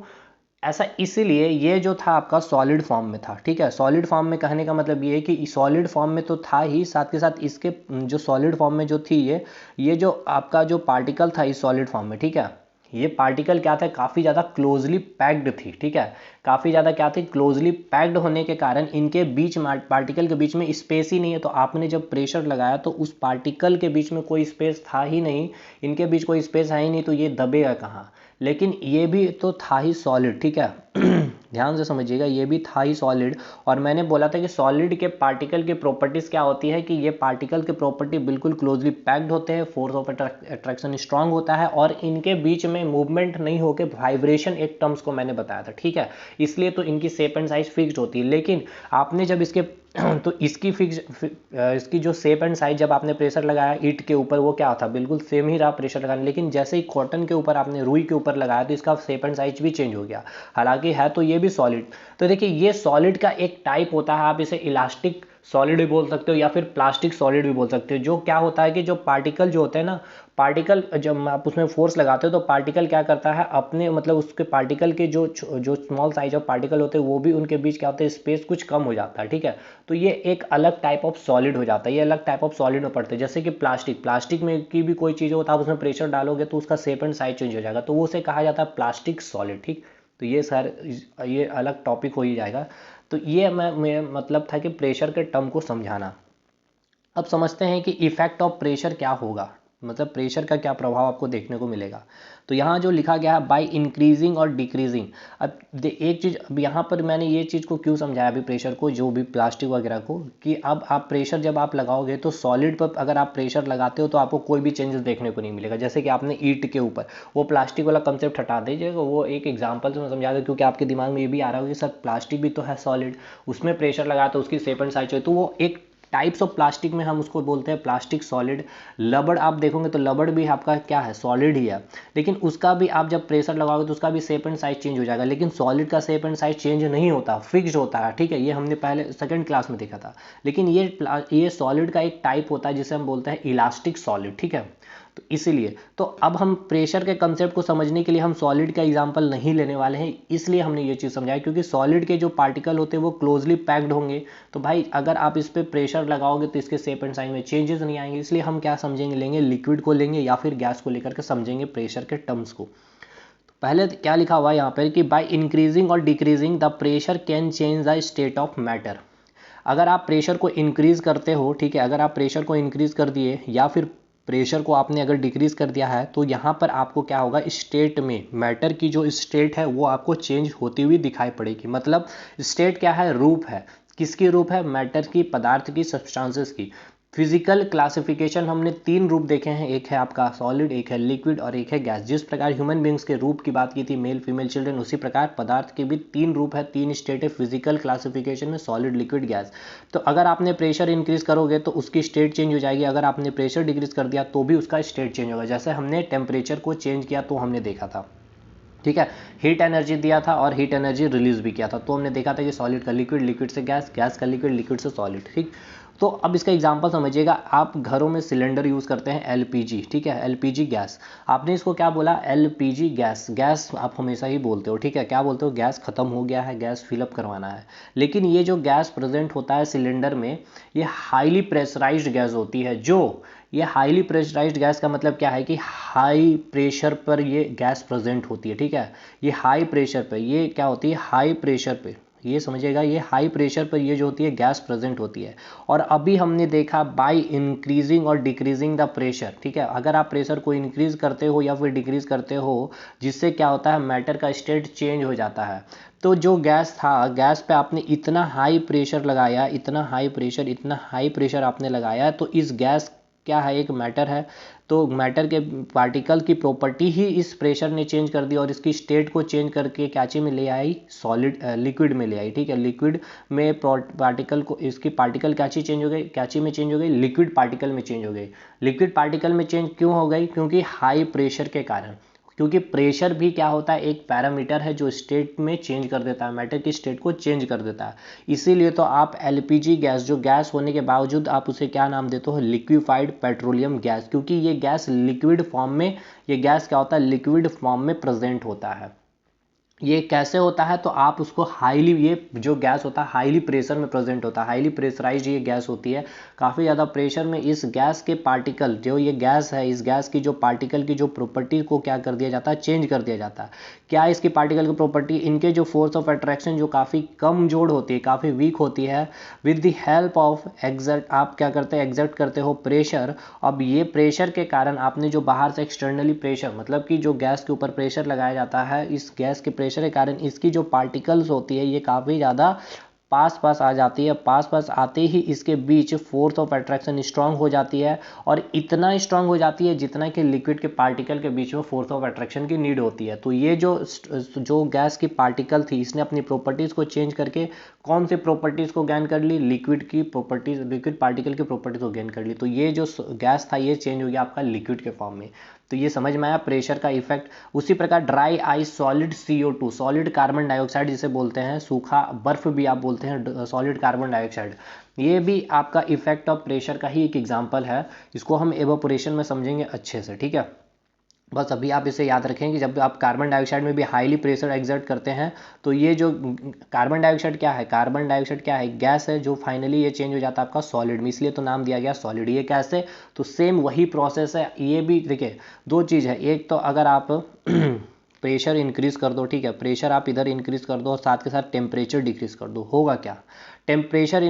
ऐसा, इसीलिए ये जो था आपका सॉलिड फॉर्म में था, ठीक है। सॉलिड फॉर्म में कहने का मतलब ये है कि सॉलिड फॉर्म में तो था ही, साथ के साथ इसके जो सॉलिड फॉर्म में जो थी ये जो आपका जो पार्टिकल था इस सॉलिड फॉर्म में, ठीक है, ये पार्टिकल क्या था, काफ़ी ज़्यादा क्लोजली पैक्ड थी, ठीक है। काफ़ी ज़्यादा क्या थी, क्लोजली पैक्ड होने के कारण इनके बीच पार्टिकल के बीच में स्पेस ही नहीं है। तो आपने जब प्रेशर लगाया तो उस पार्टिकल के बीच में कोई स्पेस था ही नहीं, इनके बीच कोई स्पेस है ही नहीं, तो ये दबेगा कहाँ। लेकिन ये भी तो था ही सॉलिड, ठीक है। ध्यान से समझिएगा, ये भी था ही सॉलिड। और मैंने बोला था कि सॉलिड के पार्टिकल की प्रॉपर्टीज़ क्या होती है कि ये पार्टिकल के प्रॉपर्टी बिल्कुल क्लोजली पैक्ड होते हैं, फोर्स ऑफ अट्रैक्शन स्ट्रांग होता है और इनके बीच में मूवमेंट नहीं होकर वाइब्रेशन, एक टर्म्स को मैंने बताया था, ठीक है। इसलिए तो इनकी शेप एंड साइज फिक्स्ड होती है। लेकिन आपने जब इसके तो इसकी जो शेप एंड साइज जब आपने प्रेशर लगाया ईंट के ऊपर, वो क्या था, बिल्कुल सेम ही रहा प्रेशर लगाने। लेकिन जैसे ही कॉटन के ऊपर आपने रुई के ऊपर लगाया तो इसका शेप एंड साइज भी चेंज हो गया, हालांकि है तो ये भी सॉलिड। तो देखिए ये सॉलिड का एक टाइप होता है, आप इसे इलास्टिक सॉलिड भी बोल सकते हो या फिर प्लास्टिक सॉलिड भी बोल सकते हो। जो क्या होता है कि जो पार्टिकल जो होते हैं ना, पार्टिकल जब आप उसमें फोर्स लगाते हो तो पार्टिकल क्या करता है, अपने मतलब उसके पार्टिकल के जो स्मॉल साइज ऑफ पार्टिकल होते हैं वो भी उनके बीच क्या होता है, स्पेस कुछ कम हो जाता है, ठीक है। तो ये एक अलग टाइप ऑफ सॉलिड हो जाता है, ये अलग टाइप ऑफ सॉलिड में पड़ते हैं। जैसे कि प्लास्टिक में की भी कोई चीज़ होता है, आप उसमें प्रेशर डालोगे तो उसका शेप एंड साइज चेंज हो जाएगा, तो वो उसे कहा जाता है प्लास्टिक सॉलिड, ठीक। तो ये सर ये अलग टॉपिक हो ही जाएगा। तो ये मैं मतलब था कि प्रेशर के टर्म को समझाना। अब समझते हैं कि इफेक्ट ऑफ प्रेशर क्या होगा। मतलब प्रेशर का क्या प्रभाव आपको देखने को मिलेगा। तो यहाँ जो लिखा गया है बाय इंक्रीजिंग और डिक्रीजिंग, अब एक चीज़, अब यहाँ पर मैंने ये चीज़ को क्यों समझाया अभी प्रेशर को, जो भी प्लास्टिक वगैरह को, कि अब आप प्रेशर जब आप लगाओगे तो सॉलिड पर अगर आप प्रेशर लगाते हो तो आपको कोई भी चेंजेस देखने को नहीं मिलेगा। जैसे कि आपने ईंट के ऊपर वो प्लास्टिक वाला कंसेप्ट हटा दीजिएगा, वो एक एग्जाम्पल से मैं समझा दूँ, क्योंकि आपके दिमाग में ये भी आ रहा होगा कि सर प्लास्टिक भी तो है सॉलिड, उसमें प्रेशर लगा तो उसकी शेप एंड साइज, तो वो एक टाइप्स ऑफ प्लास्टिक में हम उसको बोलते हैं प्लास्टिक सॉलिड। लबड़ आप देखोगे तो लबड़ भी आपका क्या है, सॉलिड ही है, लेकिन उसका भी आप जब प्रेशर लगाओगे तो उसका भी शेप एंड साइज चेंज हो जाएगा, लेकिन सॉलिड का शेप एंड साइज चेंज नहीं होता, फिक्स्ड होता है, ठीक है। ये हमने पहले सेकंड क्लास में देखा था। लेकिन ये सॉलिड का एक टाइप होता है जिसे हम बोलते हैं इलास्टिक सॉलिड, ठीक है। तो इसीलिए तो अब हम प्रेशर के कंसेप्ट को समझने के लिए हम सॉलिड का एग्जांपल नहीं लेने वाले हैं, इसलिए हमने ये चीज़ समझाई, क्योंकि सॉलिड के जो पार्टिकल होते हैं वो क्लोजली पैक्ड होंगे। तो भाई अगर आप इस पर प्रेशर लगाओगे तो इसके शेप एंड साइज में चेंजेस नहीं आएंगे, इसलिए हम क्या समझेंगे, लेंगे लिक्विड को लेंगे या फिर गैस को लेकर के समझेंगे प्रेशर के टर्म्स को। पहले क्या लिखा हुआ है यहाँ पर कि बाय इंक्रीजिंग और decreasing the pressure can change the state of matter. अगर आप प्रेशर को इंक्रीज करते हो, ठीक है, अगर आप प्रेशर को इंक्रीज कर दिए या फिर प्रेशर को आपने अगर डिक्रीज कर दिया है, तो यहाँ पर आपको क्या होगा, स्टेट में मैटर की जो स्टेट है वो आपको चेंज होती हुई दिखाई पड़ेगी। मतलब स्टेट क्या है, रूप है, किसकी रूप है, मैटर की, पदार्थ की, सब्सटेंसेस की। फिजिकल क्लासिफिकेशन हमने तीन रूप देखे हैं, एक है आपका सॉलिड, एक है लिक्विड और एक है गैस। जिस प्रकार ह्यूमन बींग्स के रूप की बात की थी, मेल फीमेल चिल्ड्रन, उसी प्रकार पदार्थ के भी तीन रूप है, तीन स्टेट है फिजिकल क्लासिफिकेशन में, सॉलिड लिक्विड गैस। तो अगर आपने प्रेशर इंक्रीज करोगे तो उसकी स्टेट चेंज हो जाएगी, अगर आपने प्रेशर डिक्रीज कर दिया तो भी उसका स्टेट चेंज होगा। जैसे हमने टेम्परेचर को चेंज किया तो हमने देखा था, ठीक है, हीट एनर्जी दिया था और हीट एनर्जी रिलीज भी किया था, तो हमने देखा था कि सॉलिड का लिक्विड, लिक्विड से गैस, गैस का लिक्विड, लिक्विड से सॉलिड, ठीक। तो अब इसका एग्जांपल समझिएगा, आप घरों में सिलेंडर यूज़ करते हैं एलपीजी, ठीक है, एलपीजी गैस। आपने इसको क्या बोला, एलपीजी गैस, गैस आप हमेशा ही बोलते हो, ठीक है, क्या बोलते हो, गैस खत्म हो गया है, गैस फिलअप करवाना है। लेकिन ये जो गैस प्रेजेंट होता है सिलेंडर में, ये हाईली प्रेशराइज्ड गैस होती है। जो ये हाईली प्रेशराइज्ड गैस का मतलब क्या है कि हाई प्रेशर पर ये गैस प्रेजेंट होती है, ठीक है। ये हाई प्रेशर पे, ये क्या होती है, हाई प्रेशर पे, ये समझिएगा, ये हाई प्रेशर पर ये जो होती है गैस प्रेजेंट होती है। और अभी हमने देखा बाय इंक्रीजिंग और डिक्रीजिंग द प्रेशर, ठीक है, अगर आप प्रेशर को इंक्रीज करते हो या फिर डिक्रीज करते हो, जिससे क्या होता है, मैटर का स्टेट चेंज हो जाता है। तो जो गैस था, गैस पे आपने इतना हाई प्रेशर लगाया, इतना हाई प्रेशर, इतना हाई प्रेशर आपने लगाया, तो इस गैस क्या है, एक मैटर है, तो मैटर के पार्टिकल की प्रॉपर्टी ही इस प्रेशर ने चेंज कर दी और इसकी स्टेट को चेंज करके कैचे में ले आई, सॉलिड लिक्विड में ले आई, ठीक है। लिक्विड में पार्टिकल को, इसकी पार्टिकल कैची चेंज हो गई, कैची में चेंज हो गई, लिक्विड पार्टिकल में चेंज हो गई। लिक्विड पार्टिकल में चेंज क्यों हो गई, क्योंकि हाई प्रेशर के कारण, क्योंकि प्रेशर भी क्या होता है, एक पैरामीटर है जो स्टेट में चेंज कर देता है, मैटर की स्टेट को चेंज कर देता है। इसीलिए तो आप एलपीजी गैस, जो गैस होने के बावजूद आप उसे क्या नाम देते हो, लिक्विफाइड पेट्रोलियम गैस, क्योंकि ये गैस लिक्विड फॉर्म में, ये गैस क्या होता है, लिक्विड फॉर्म में प्रेजेंट होता है। ये कैसे होता है, तो आप उसको हाईली, ये जो गैस होता है हाईली प्रेशर में प्रेजेंट होता है, हाईली प्रेशराइज्ड ये गैस होती है, काफ़ी ज़्यादा प्रेशर में। इस गैस के पार्टिकल, जो ये गैस है, इस गैस की जो पार्टिकल की जो प्रॉपर्टी को क्या कर दिया जाता है, चेंज कर दिया जाता है। क्या इसकी पार्टिकल की प्रॉपर्टी, इनके जो फोर्स ऑफ अट्रैक्शन जो काफ़ी कमजोर होती है, काफ़ी वीक होती है, with the help of exert, आप क्या करते हैं, एग्जर्ट करते हो प्रेशर। अब ये प्रेशर के कारण आपने जो बाहर से एक्सटर्नली प्रेशर, मतलब कि जो गैस के ऊपर प्रेशर लगाया जाता है, इस गैस के प्रेशर के कारण इसकी जो पार्टिकल्स होती है ये काफ़ी ज़्यादा पास पास आ जाती है। पास पास आते ही इसके बीच फोर्स ऑफ अट्रैक्शन स्ट्रांग हो जाती है, और इतना स्ट्रांग हो जाती है जितना कि लिक्विड के पार्टिकल के बीच में फोर्स ऑफ अट्रैक्शन की नीड होती है। तो ये जो गैस की पार्टिकल थी, इसने अपनी प्रॉपर्टीज़ को चेंज करके कौन सी प्रॉपर्टीज़ को गेन कर ली, लिक्विड की प्रॉपर्टीज, लिक्विड पार्टिकल की प्रॉपर्टीज को गेन कर ली। तो ये जो गैस था ये चेंज हो गया आपका लिक्विड के फॉर्म में। तो ये समझ में आया प्रेशर का इफेक्ट। उसी प्रकार dry ice, solid CO2, solid carbon dioxide जिसे बोलते हैं, सूखा बर्फ भी आप बोलते हैं, सॉलिड कार्बन डाइऑक्साइड, ये भी आपका इफेक्ट ऑफ प्रेशर का ही एक एग्जांपल है। इसको हम एवापोरेशन में समझेंगे अच्छे से, ठीक है। बस अभी आप इसे याद रखें कि जब आप कार्बन डाइऑक्साइड में भी हाईली प्रेशर एक्सर्ट करते हैं, तो ये जो कार्बन डाइऑक्साइड क्या है, कार्बन डाइऑक्साइड क्या है, गैस है, जो फाइनली ये चेंज हो जाता है आपका सॉलिड में, इसलिए तो नाम दिया गया सॉलिड। ये कैसे, तो सेम वही प्रोसेस है। ये भी देखिए, दो चीज़ है, एक तो अगर आप प्रेशर इंक्रीज कर दो, ठीक है, प्रेशर आप इधर इंक्रीज कर दो और साथ के साथ टेम्परेचर डिक्रीज कर दो, होगा क्या, टेम्परेचर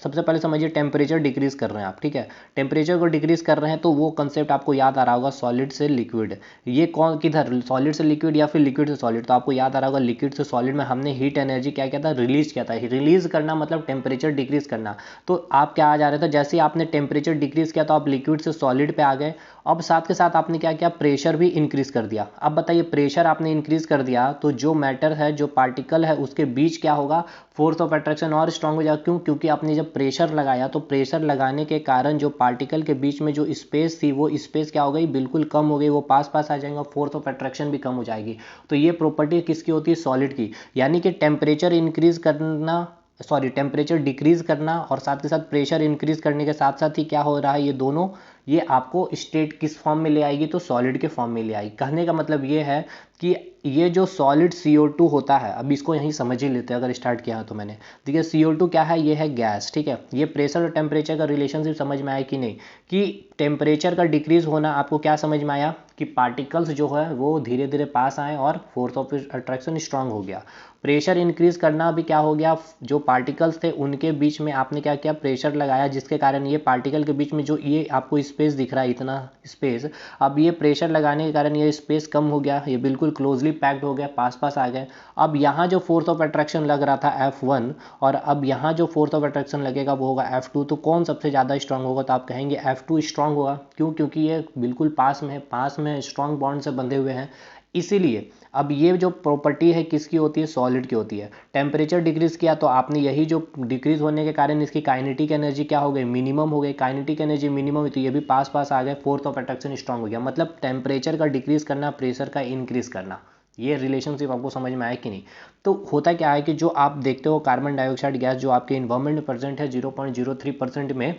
सबसे पहले समझिए टेम्परेचर डिक्रीज कर रहे हैं आप, ठीक है, टेम्परेचर को डिक्रीज कर रहे हैं तो वो कंसेप्ट आपको याद आ रहा होगा सॉलिड से लिक्विड। ये कौन किधर, सॉलिड से लिक्विड या फिर लिक्विड से सॉलिड, तो आपको याद आ रहा होगा लिक्विड से सॉलिड में हमने हीट एनर्जी क्या किया था, रिलीज किया था। रिलीज करना मतलब टेम्परेचर डिक्रीज करना। तो आप क्या आ जा रहे थे, जैसे ही आपने टेम्परेचर डिक्रीज किया तो आप लिक्विड से सॉलिड पे आ गए। अब साथ के साथ आपने क्या किया, प्रेशर भी इंक्रीज कर दिया। अब बताइए प्रेशर आपने इंक्रीज कर दिया तो जो मैटर है, जो पार्टिकल है, उसके बीच क्या होगा, फोर्स ऑफ अट्रैक्शन और स्ट्रांग हो जाएगा। क्यों? क्योंकि आपने जब प्रेशर लगाया तो प्रेशर लगाने के कारण जो पार्टिकल के बीच में जो स्पेस थी वो स्पेस क्या हो गई, बिल्कुल कम हो गई, वो पास पास आ जाएंगे, फोर्स ऑफ अट्रैक्शन भी कम हो जाएगी। तो ये प्रॉपर्टी किसकी होती है, सॉलिड की। यानी कि टेम्परेचर इंक्रीज करना, सॉरी टेम्परेचर डिक्रीज करना और साथ के साथ प्रेशर इंक्रीज करने के साथ साथ ही क्या हो रहा है, ये दोनों, ये आपको स्टेट किस फॉर्म में ले आएगी, तो सॉलिड के फॉर्म में ले आएगी। कहने का मतलब ये है कि ये जो सॉलिड CO2 होता है, अब इसको यहीं समझ ही लेते हैं अगर स्टार्ट किया तो मैंने। देखिए CO2 क्या है, ये है गैस, ठीक है। ये प्रेशर और टेम्परेचर का रिलेशनशिप समझ में आया कि नहीं, कि टेम्परेचर का डिक्रीज होना आपको क्या समझ में आया, कि पार्टिकल्स जो है वो धीरे धीरे पास आए और फोर्स ऑफ अट्रैक्शन स्ट्रांग हो गया। प्रेशर इंक्रीज करना भी क्या हो गया, जो पार्टिकल्स थे उनके बीच में आपने क्या किया, प्रेशर लगाया, जिसके कारण ये पार्टिकल के बीच में जो ये आपको स्पेस दिख रहा है, इतना स्पेस, अब ये प्रेशर लगाने के कारण ये स्पेस कम हो गया, ये बिल्कुल क्लोजली पैक्ड हो गया, पास पास आ गए। अब यहाँ जो फोर्स ऑफ अट्रैक्शन लग रहा था F1 और अब यहाँ जो फोर्स ऑफ अट्रैक्शन लगेगा वो होगा F2, तो कौन सबसे ज़्यादा स्ट्रांग होगा, तो आप कहेंगे F2 स्ट्रांग होगा। क्यों? क्योंकि ये बिल्कुल पास में है, पास में स्ट्रांग बॉन्ड से बंधे हुए हैं, इसीलिए। अब ये जो प्रॉपर्टी है किसकी होती है, सॉलिड की होती है। टेम्परेचर डिक्रीज किया तो आपने यही जो डिक्रीज होने के कारण इसकी काइनेटिक एनर्जी क्या हो गई, मिनिमम हो गई। काइनेटिक एनर्जी मिनिमम हुई तो ये भी पास पास आ गए, फोर्स ऑफ अट्रैक्शन स्ट्रांग हो गया। मतलब टेम्परेचर का डिक्रीज करना, प्रेशर का इंक्रीज करना, ये रिलेशनशिप आपको समझ में आया कि नहीं। तो होता क्या है कि जो आप देखते हो कार्बन डाइऑक्साइड गैस जो आपके इन्वायरमेंट में प्रेजेंट है 0.03% में,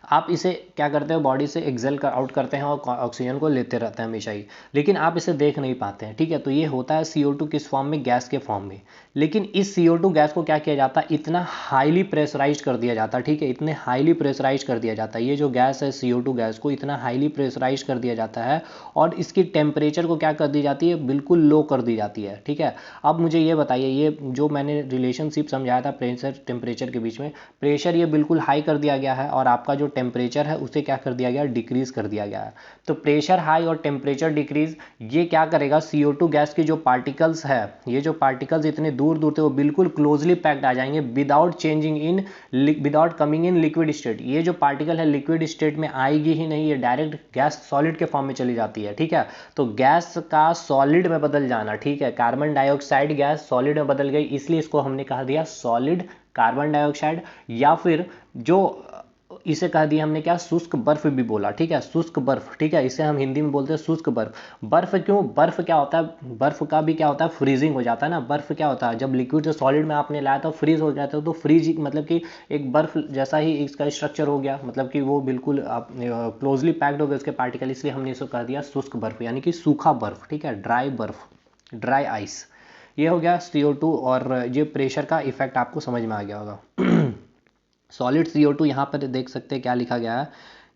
आप इसे क्या करते हो, बॉडी से एक्सेल आउट करते हैं और ऑक्सीजन को लेते रहते हैं हमेशा ही, लेकिन आप इसे देख नहीं पाते हैं, ठीक है। तो ये होता है CO2 किस फॉर्म में, गैस के फॉर्म में। लेकिन इस CO2 गैस को क्या किया जाता है, इतना हाईली प्रेशराइज कर दिया जाता है, ठीक है, इतने हाईली प्रेशराइज कर दिया जाता है। ये जो गैस है CO2 गैस को इतना हाईली प्रेशराइज कर दिया जाता है और इसकी टेम्परेचर को क्या कर दी जाती है, बिल्कुल लो कर दी जाती है, ठीक है। अब मुझे ये बताइए, ये जो मैंने रिलेशनशिप समझाया था प्रेशर टेम्परेचर के बीच में, प्रेशर ये बिल्कुल हाई कर दिया गया है और आपका जो टेम्परेचर है उसे क्या कर दिया गया, डिक्रीज कर दिया गया है। तो प्रेशर हाई और टेम्परेचर डिक्रीज, ये क्या करेगा, CO2 गैस की जो पार्टिकल्स है, ये जो पार्टिकल्स इतने दूर दूर थे वो बिल्कुल क्लोजली पैक्ड आ जाएंगे without changing in, without coming in liquid state. ये जो पार्टिकल है लिक्विड स्टेट में आएगी ही नहीं, ये डायरेक्ट गैस सॉलिड के फॉर्म में चली जाती है, ठीक है। तो गैस का सॉलिड में बदल जाना, ठीक है, कार्बन डाइऑक्साइड गैस सॉलिड में बदल गई, इसलिए इसको हमने कहा दिया सॉलिड कार्बन डाइऑक्साइड, या फिर जो इसे कह दिया हमने क्या, शुष्क बर्फ भी बोला, ठीक है, शुष्क बर्फ, ठीक है, इसे हम हिंदी में बोलते हैं शुष्क बर्फ। बर्फ क्यों, बर्फ क्या होता है, बर्फ का भी क्या होता है, फ्रीजिंग हो जाता है ना। बर्फ क्या होता है, जब लिक्विड से सॉलिड में आपने लाया तो फ्रीज हो जाता है, तो फ्रीज मतलब कि एक बर्फ जैसा ही इसका स्ट्रक्चर हो गया, मतलब कि वो बिल्कुल क्लोजली पैक्ड हो गए उसके पार्टिकल, इसलिए हमने इसको कह दिया शुष्क बर्फ, यानी कि सूखा बर्फ, ठीक है, ड्राई बर्फ, ड्राई आइस। ये हो गया CO2 और ये प्रेशर का इफेक्ट आपको समझ में आ गया होगा। सॉलिड CO2 यहाँ पर देख सकते हैं क्या लिखा गया है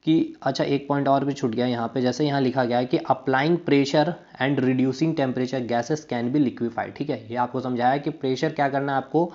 कि, अच्छा एक पॉइंट और भी छूट गया यहाँ पे, जैसे यहाँ लिखा गया है कि applying pressure and reducing temperature gases can be liquefied, ठीक है। ये आपको समझाया कि प्रेशर क्या करना है आपको,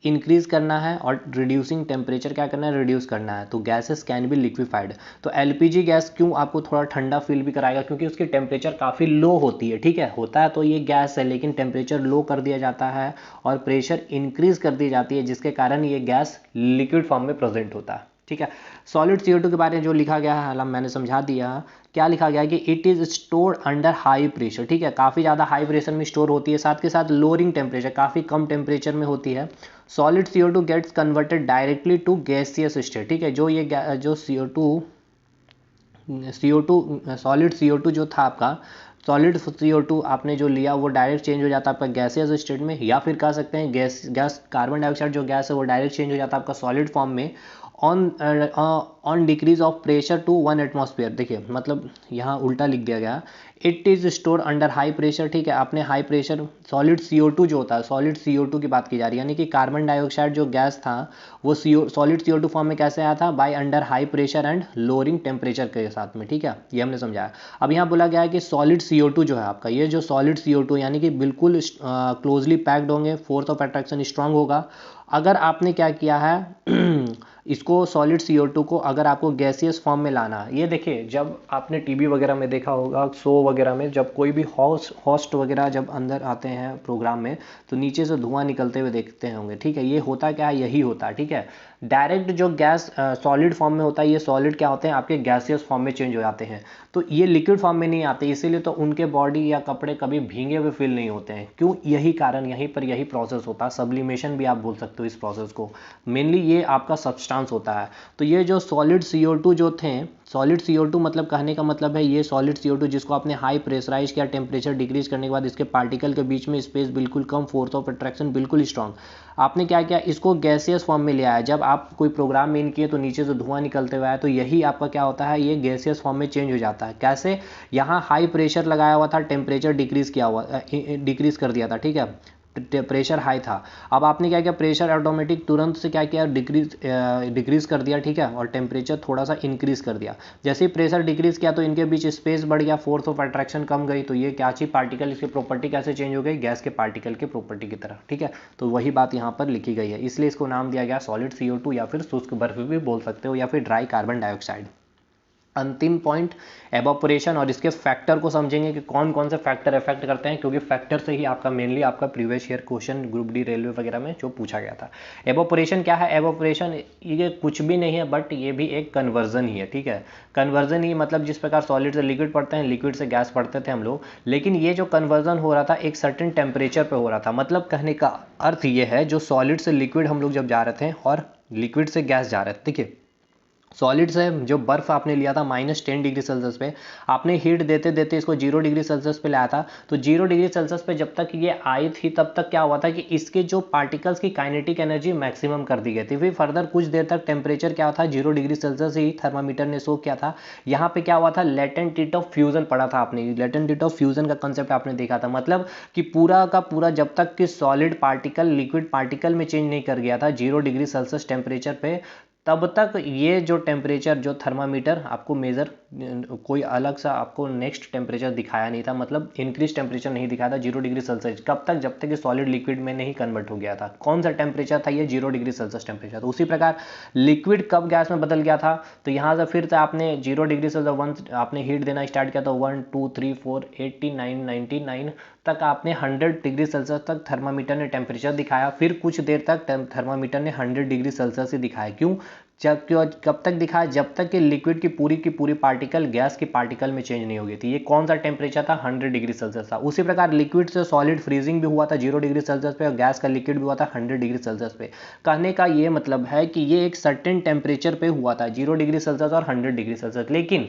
इंक्रीज करना है, और रिड्यूसिंग टेम्परेचर क्या करना है, रिड्यूस करना है, तो गैसेस कैन बी लिक्विफाइड। तो LPG गैस क्यों आपको थोड़ा ठंडा फील भी कराएगा, क्योंकि उसकी टेम्परेचर काफ़ी लो होती है, ठीक है, होता है तो ये गैस है लेकिन टेम्परेचर लो कर दिया जाता है और प्रेशर इंक्रीज कर दी जाती है, जिसके कारण ये गैस लिक्विड फॉर्म में प्रेजेंट होता है, ठीक है। सॉलिड CO2 के बारे में जो लिखा गया है, हालांकि मैंने समझा दिया, क्या लिखा गया है कि it is stored under high pressure, ठीक है, काफ़ी ज़्यादा हाई प्रेशर में स्टोर होती है, साथ के साथ लोअरिंग टेम्परेचर, काफ़ी कम टेम्परेचर में होती है। Solid CO2 gets converted directly to gaseous state, ठीक है, जो ये जो CO2 सॉलिड CO2 जो था आपका, सॉलिड CO2 आपने जो लिया वो डायरेक्ट चेंज हो जाता है आपका गैसियस स्टेट में, या फिर कह सकते हैं गैस कार्बन डाइऑक्साइड जो गैस है वो डायरेक्ट चेंज हो जाता है आपका सॉलिड फॉर्म में on decrease of pressure to 1 atmosphere. देखिए मतलब यहाँ उल्टा लिख दिया गया, it is store under high pressure, ठीक है, आपने हाई प्रेशर सॉलिड CO2 जो होता है, सॉलिड CO2 की बात की जा रही है, यानी कि कार्बन डाइऑक्साइड जो गैस था वो सॉलिड CO2 फॉर्म में कैसे आया था, by under high pressure and lowering temperature के साथ में, ठीक है, ये हमने समझाया। अब यहाँ बोला गया है कि सॉलिड CO2 जो है आपका, ये जो सॉलिड CO2 यानी कि बिल्कुल क्लोजली पैक्ड होंगे, फोर्स ऑफ अट्रैक्शन स्ट्रांग होगा, अगर आपने क्या किया है इसको सॉलिड CO2 को अगर आपको गैसियस फॉर्म में लाना, ये देखिए जब आपने टीवी वगैरह में देखा होगा, शो वगैरह में, जब कोई भी होस्ट वगैरह जब अंदर आते हैं प्रोग्राम में तो नीचे से धुआं निकलते हुए देखते होंगे, ठीक है। ये होता क्या है, यही होता है, ठीक है। डायरेक्ट जो गैस सॉलिड फॉर्म में होता है, ये सॉलिड क्या होते हैं आपके गैसियस फॉर्म में चेंज हो जाते हैं, तो ये लिक्विड फॉर्म में नहीं आते, इसीलिए तो उनके बॉडी या कपड़े कभी भीगे हुए फील नहीं होते हैं। क्यों? यही कारण, यहीं पर यही प्रोसेस होता है, सब्लिमेशन भी आप बोल सकते हो इस प्रोसेस को। मेनली ये आपका सब्सटेंस होता है। तो ये जो सॉलिड CO2 जो थे, सॉलिड CO2 मतलब कहने का मतलब है ये सॉलिड CO2 जिसको आपने हाई प्रेशराइज किया, टेम्परेचर डिक्रीज करने के बाद इसके पार्टिकल के बीच में स्पेस बिल्कुल कम, फोर्स ऑफ अट्रैक्शन बिल्कुल स्ट्रांग, आपने क्या किया, इसको गैसियस फॉर्म में ले आया। जब आप कोई प्रोग्राम में इन किए तो नीचे से धुआं निकलते हुए आया, तो यही आपका क्या होता है, ये गैसियस फॉर्म में चेंज हो जाता है। कैसे? यहाँ हाई प्रेशर लगाया हुआ था, टेम्परेचर डिक्रीज किया हुआ, डिक्रीज कर दिया था, ठीक है, प्रेशर हाई था। अब आपने क्या किया, प्रेशर ऑटोमेटिक तुरंत से क्या किया, डिक्रीज कर दिया, ठीक है, और टेम्परेचर थोड़ा सा इंक्रीज कर दिया। जैसे ही प्रेशर डिक्रीज किया तो इनके बीच स्पेस बढ़ गया, फोर्स ऑफ अट्रैक्शन कम गई, तो ये क्या चीज, पार्टिकल, इसकी प्रॉपर्टी कैसे चेंज हो गई, गैस के पार्टिकल की प्रॉपर्टी की तरह, ठीक है। तो वही बात यहाँ पर लिखी गई है, इसलिए इसको नाम दिया गया सॉलिड CO2, या फिर शुष्क बर्फ भी बोल सकते हो, या फिर ड्राई कार्बन डाइऑक्साइड। अंतिम पॉइंट एवापोरेशन, और इसके फैक्टर को समझेंगे कि कौन कौन से फैक्टर इफेक्ट करते हैं, क्योंकि फैक्टर से ही आपका मेनली आपका previous year question group D railway वगैरह में जो पूछा गया था। एवापोरेशन क्या है? एवापोरेशन ये कुछ भी नहीं है, बट ये भी एक कन्वर्जन ही है, ठीक है। कन्वर्जन ही मतलब जिस प्रकार सॉलिड से लिक्विड पढ़ते हैं, लिक्विड से गैस पढ़ते थे हम लोग, लेकिन ये जो कन्वर्जन हो रहा था एक सर्टेन टेम्परेचर पर हो रहा था। मतलब कहने का अर्थ ये है, जो सॉलिड से लिक्विड हम लोग जब जा रहे थे और लिक्विड से गैस जा रहे थे, ठीक है, सॉलिड से जो बर्फ आपने लिया था -10 डिग्री सेल्सियस पे, आपने हीट देते देते इसको 0 डिग्री सेल्सियस पे लाया था, तो 0 डिग्री सेल्सियस पे जब तक ये आई थी तब तक क्या हुआ था कि इसके जो पार्टिकल्स की काइनेटिक एनर्जी मैक्सिमम कर दी गई थी। फिर फर्दर कुछ देर तक टेम्परेचर क्या था, 0 डिग्री सेल्सियस ही थर्मामीटर ने शो किया था। यहाँ पे क्या हुआ था, लेटेंट हीट ऑफ फ्यूजन पढ़ा था आपने, लेटेंट हीट ऑफ फ्यूजन का कंसेप्ट आपने देखा था। मतलब कि पूरा का पूरा जब तक कि सॉलिड पार्टिकल लिक्विड पार्टिकल में चेंज नहीं कर गया था 0 डिग्री सेल्सियस टेम्परेचर पे, तब तक ये जो टेम्परेचर जो थर्मामीटर आपको मेजर, कोई अलग सा आपको नेक्स्ट टेम्परेचर दिखाया नहीं था, मतलब इंक्रीज टेम्परेचर नहीं दिखाया था 0 डिग्री सेल्सियस। कब तक? जब तक कि सॉलिड लिक्विड में नहीं कन्वर्ट हो गया था। कौन सा टेम्परेचर था ये? 0 डिग्री सेल्सियस टेम्परेचर। तो उसी प्रकार लिक्विड कब गैस में बदल गया था, तो यहाँ से फिर से आपने 0 डिग्री सेल्सियस आपने हीट देना स्टार्ट किया, तो 1 2 3 4 89 99 तक आपने 100 डिग्री सेल्सियस तक थर्मामीटर ने टेम्परेचर दिखाया। फिर कुछ देर तक थर्मामीटर ने 100 डिग्री सेल्सियस ही दिखाया। क्यों? कब तक दिखाया? जब तक कि लिक्विड की पूरी पार्टिकल गैस की पार्टिकल में चेंज नहीं हो गई थी। ये कौन सा टेम्परेचर था? 100 डिग्री सेल्सियस था। उसी प्रकार लिक्विड से सॉलिड फ्रीजिंग भी हुआ था 0 डिग्री सेल्सियस पे, और गैस का लिक्विड भी हुआ था 100 डिग्री सेल्सियस पे। कहने का ये मतलब है कि ये एक सर्टेन टेम्परेचर पे हुआ था, 0 डिग्री सेल्सियस और 100 डिग्री सेल्सियस। लेकिन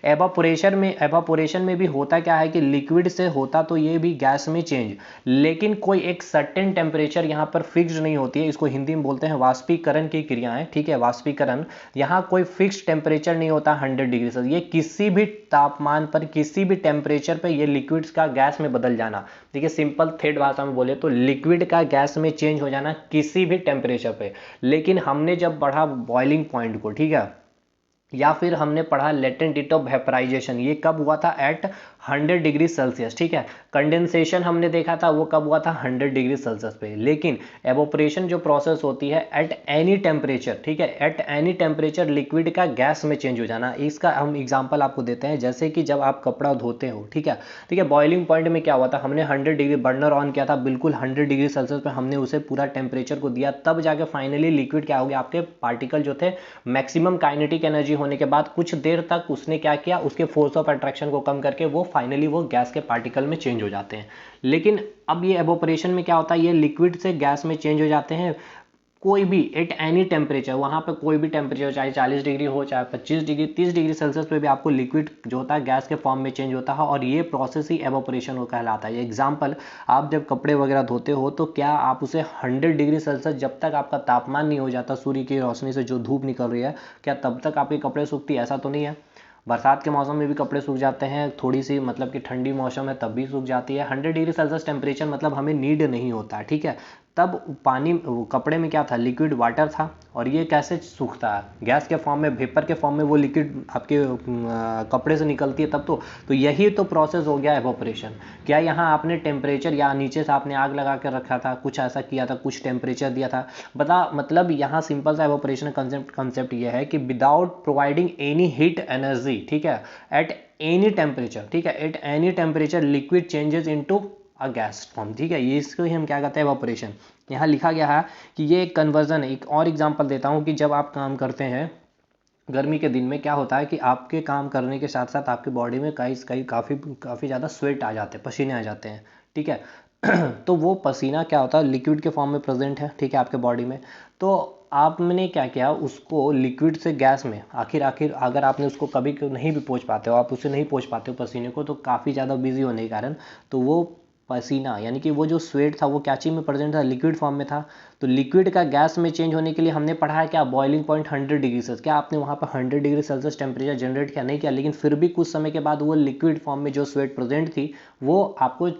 एवापोरेशन में भी होता क्या है कि लिक्विड से होता तो ये भी गैस में चेंज, लेकिन कोई एक सर्टेन टेम्परेचर यहाँ पर फिक्स नहीं होती है। इसको हिंदी में बोलते हैं वाष्पीकरण की क्रियाएं, ठीक है, वाष्पीकरण। यहाँ कोई फिक्स टेम्परेचर नहीं होता 100 डिग्री से, ये किसी भी तापमान पर किसी भी टेम्परेचर पर ये लिक्विड्स का गैस में बदल जाना। देखिए सिंपल थेट भाषा में बोले तो लिक्विड का गैस में चेंज हो जाना किसी भी टेम्परेचर पे। लेकिन हमने जब पढ़ा बॉइलिंग पॉइंट को, ठीक है, या फिर हमने पढ़ा लेटेंट हीट ऑफ वेपराइजेशन, ये कब हुआ था? एट 100 डिग्री सेल्सियस, ठीक है। कंडेंसेशन हमने देखा था वो कब हुआ था? 100 डिग्री सेल्सियस पे। लेकिन एवोपरेशन जो प्रोसेस होती है एट एनी टेम्परेचर, ठीक है, एट एनी टेम्परेचर लिक्विड का गैस में चेंज हो जाना। इसका हम एग्जांपल आपको देते हैं, जैसे कि जब आप कपड़ा धोते हो, ठीक है, बॉइलिंग पॉइंट में क्या हुआ था, हमने 100 डिग्री बर्नर ऑन किया था, बिल्कुल 100 डिग्री सेल्सियस पे हमने उसे पूरा टेम्परेचर को दिया, तब जाके फाइनली लिक्विड क्या हो गया, आपके पार्टिकल जो थे मैक्सिमम काइनेटिक एनर्जी होने के बाद कुछ देर तक उसने क्या किया, उसके फोर्स ऑफ अट्रैक्शन को कम करके वो फाइनली वो गैस के पार्टिकल में चेंज हो जाते हैं। लेकिन अब ये एवोपरेशन में क्या होता है, ये लिक्विड से गैस में चेंज हो जाते हैं कोई भी एट एनी टेम्परेचर, वहाँ पे कोई भी टेम्परेचर, चाहे 40 डिग्री हो, चाहे 25 डिग्री, 30 डिग्री सेल्सियस पे भी आपको लिक्विड जो होता है गैस के फॉर्म में चेंज होता है, और ये प्रोसेस ही एवोपरेशन को कहलाता है। एग्जाम्पल, आप जब कपड़े वगैरह धोते हो तो क्या आप उसे 100 डिग्री सेल्सियस जब तक आपका तापमान नहीं हो जाता सूर्य की रोशनी से जो धूप निकल रही है, क्या तब तक आपके कपड़े सूखती है? ऐसा तो नहीं है। बरसात के मौसम में भी कपड़े सूख जाते हैं, थोड़ी सी मतलब कि ठंडी मौसम है तब भी सूख जाती है। 100 डिग्री सेल्सियस टेम्परेचर मतलब हमें नीड नहीं होता है, ठीक है। तब पानी कपड़े में क्या था, लिक्विड वाटर था, और ये कैसे सूखता है, गैस के फॉर्म में, वेपर के फॉर्म में वो लिक्विड आपके कपड़े से निकलती है तब तो यही तो प्रोसेस हो गया एवोपरेशन। क्या यहाँ आपने टेम्परेचर या नीचे से आपने आग लगा कर रखा था, कुछ ऐसा किया था, कुछ टेम्परेचर दिया था, बता मतलब यहाँ सिंपल सा एवोपरेशन कंसेप्ट ये है कि without providing any heat energy, ठीक है, एट एनी टेम्परेचर, ठीक है, at any temperature liquid changes into a gas form, ठीक है, ये इसको ही हम क्या कहते हैं, एवोपरेशन। यहाँ लिखा गया है कि ये एक कन्वर्जन है। एक और एग्जांपल देता हूँ कि जब आप काम करते हैं गर्मी के दिन में, क्या होता है कि आपके काम करने के साथ साथ आपकी बॉडी में काफ़ी ज़्यादा स्वेट आ जाते हैं, पसीने आ जाते हैं, ठीक है। तो वो पसीना क्या होता है, लिक्विड के फॉर्म में प्रेजेंट है, ठीक है, आपके बॉडी में। तो आपने क्या किया, उसको लिक्विड से गैस में, आखिर अगर आपने उसको कभी नहीं भी पहुँच पाते हो, आप उससे नहीं पहुँच पाते हो पसीने को, तो काफ़ी ज़्यादा बिजी होने के कारण तो वो पसीना यानी कि वो जो स्वेट था वो क्या चीज़ में प्रेजेंट था, लिक्विड फॉर्म में था। तो लिक्विड का गैस में चेंज होने के लिए हमने पढ़ा है क्या, बॉइलिंग पॉइंट 100 डिग्री सेल्सियस। क्या आपने वहाँ पर 100 डिग्री सेल्सियस टेम्परेचर जनरेट किया, नहीं किया, लेकिन फिर भी कुछ समय के बाद वो लिक्विड फॉर्म में जो स्वेट प्रेजेंट थी वो आपको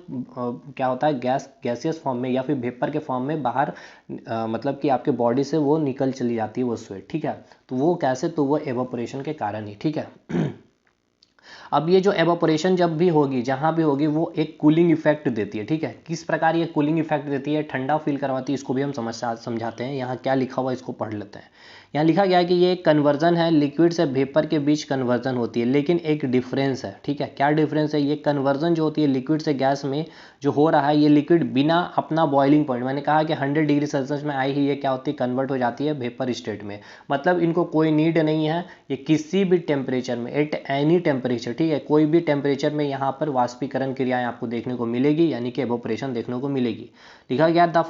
क्या होता है, गैसियस फॉर्म में या फिर वेपर के फॉर्म में बाहर मतलब कि आपके बॉडी से वो निकल चली जाती है वो स्वेट, ठीक है। तो वो कैसे, तो वो एवापोरेशन के कारण ही, ठीक है। अब ये जो एवापोरेशन जब भी होगी, जहाँ भी होगी, वो एक कूलिंग इफेक्ट देती है, ठीक है। किस प्रकार ये कूलिंग इफेक्ट देती है, ठंडा फील करवाती है, इसको भी हम समझाते हैं। यहाँ क्या लिखा हुआ है इसको पढ़ लेते हैं। यहाँ लिखा गया है कि ये एक कन्वर्जन है, लिक्विड से वेपर के बीच कन्वर्जन होती है, लेकिन एक डिफरेंस है, ठीक है। क्या डिफरेंस है, ये कन्वर्जन जो होती है लिक्विड से गैस में जो हो रहा है, ये लिक्विड बिना अपना बॉइलिंग पॉइंट, मैंने कहा कि 100 डिग्री सेल्सियस में आई ही ये क्या होती है, कन्वर्ट हो जाती है वेपर स्टेट में। मतलब इनको कोई नीड नहीं है, ये किसी भी टेम्परेचर में, एट एनी टेम्परेचर, ठीक है, कोई भी टेम्परेचर में यहाँ पर वाष्पीकरण क्रियाएं आपको देखने को मिलेगी, यानी कि एवोपरेशन देखने को मिलेगी। लिखा गया the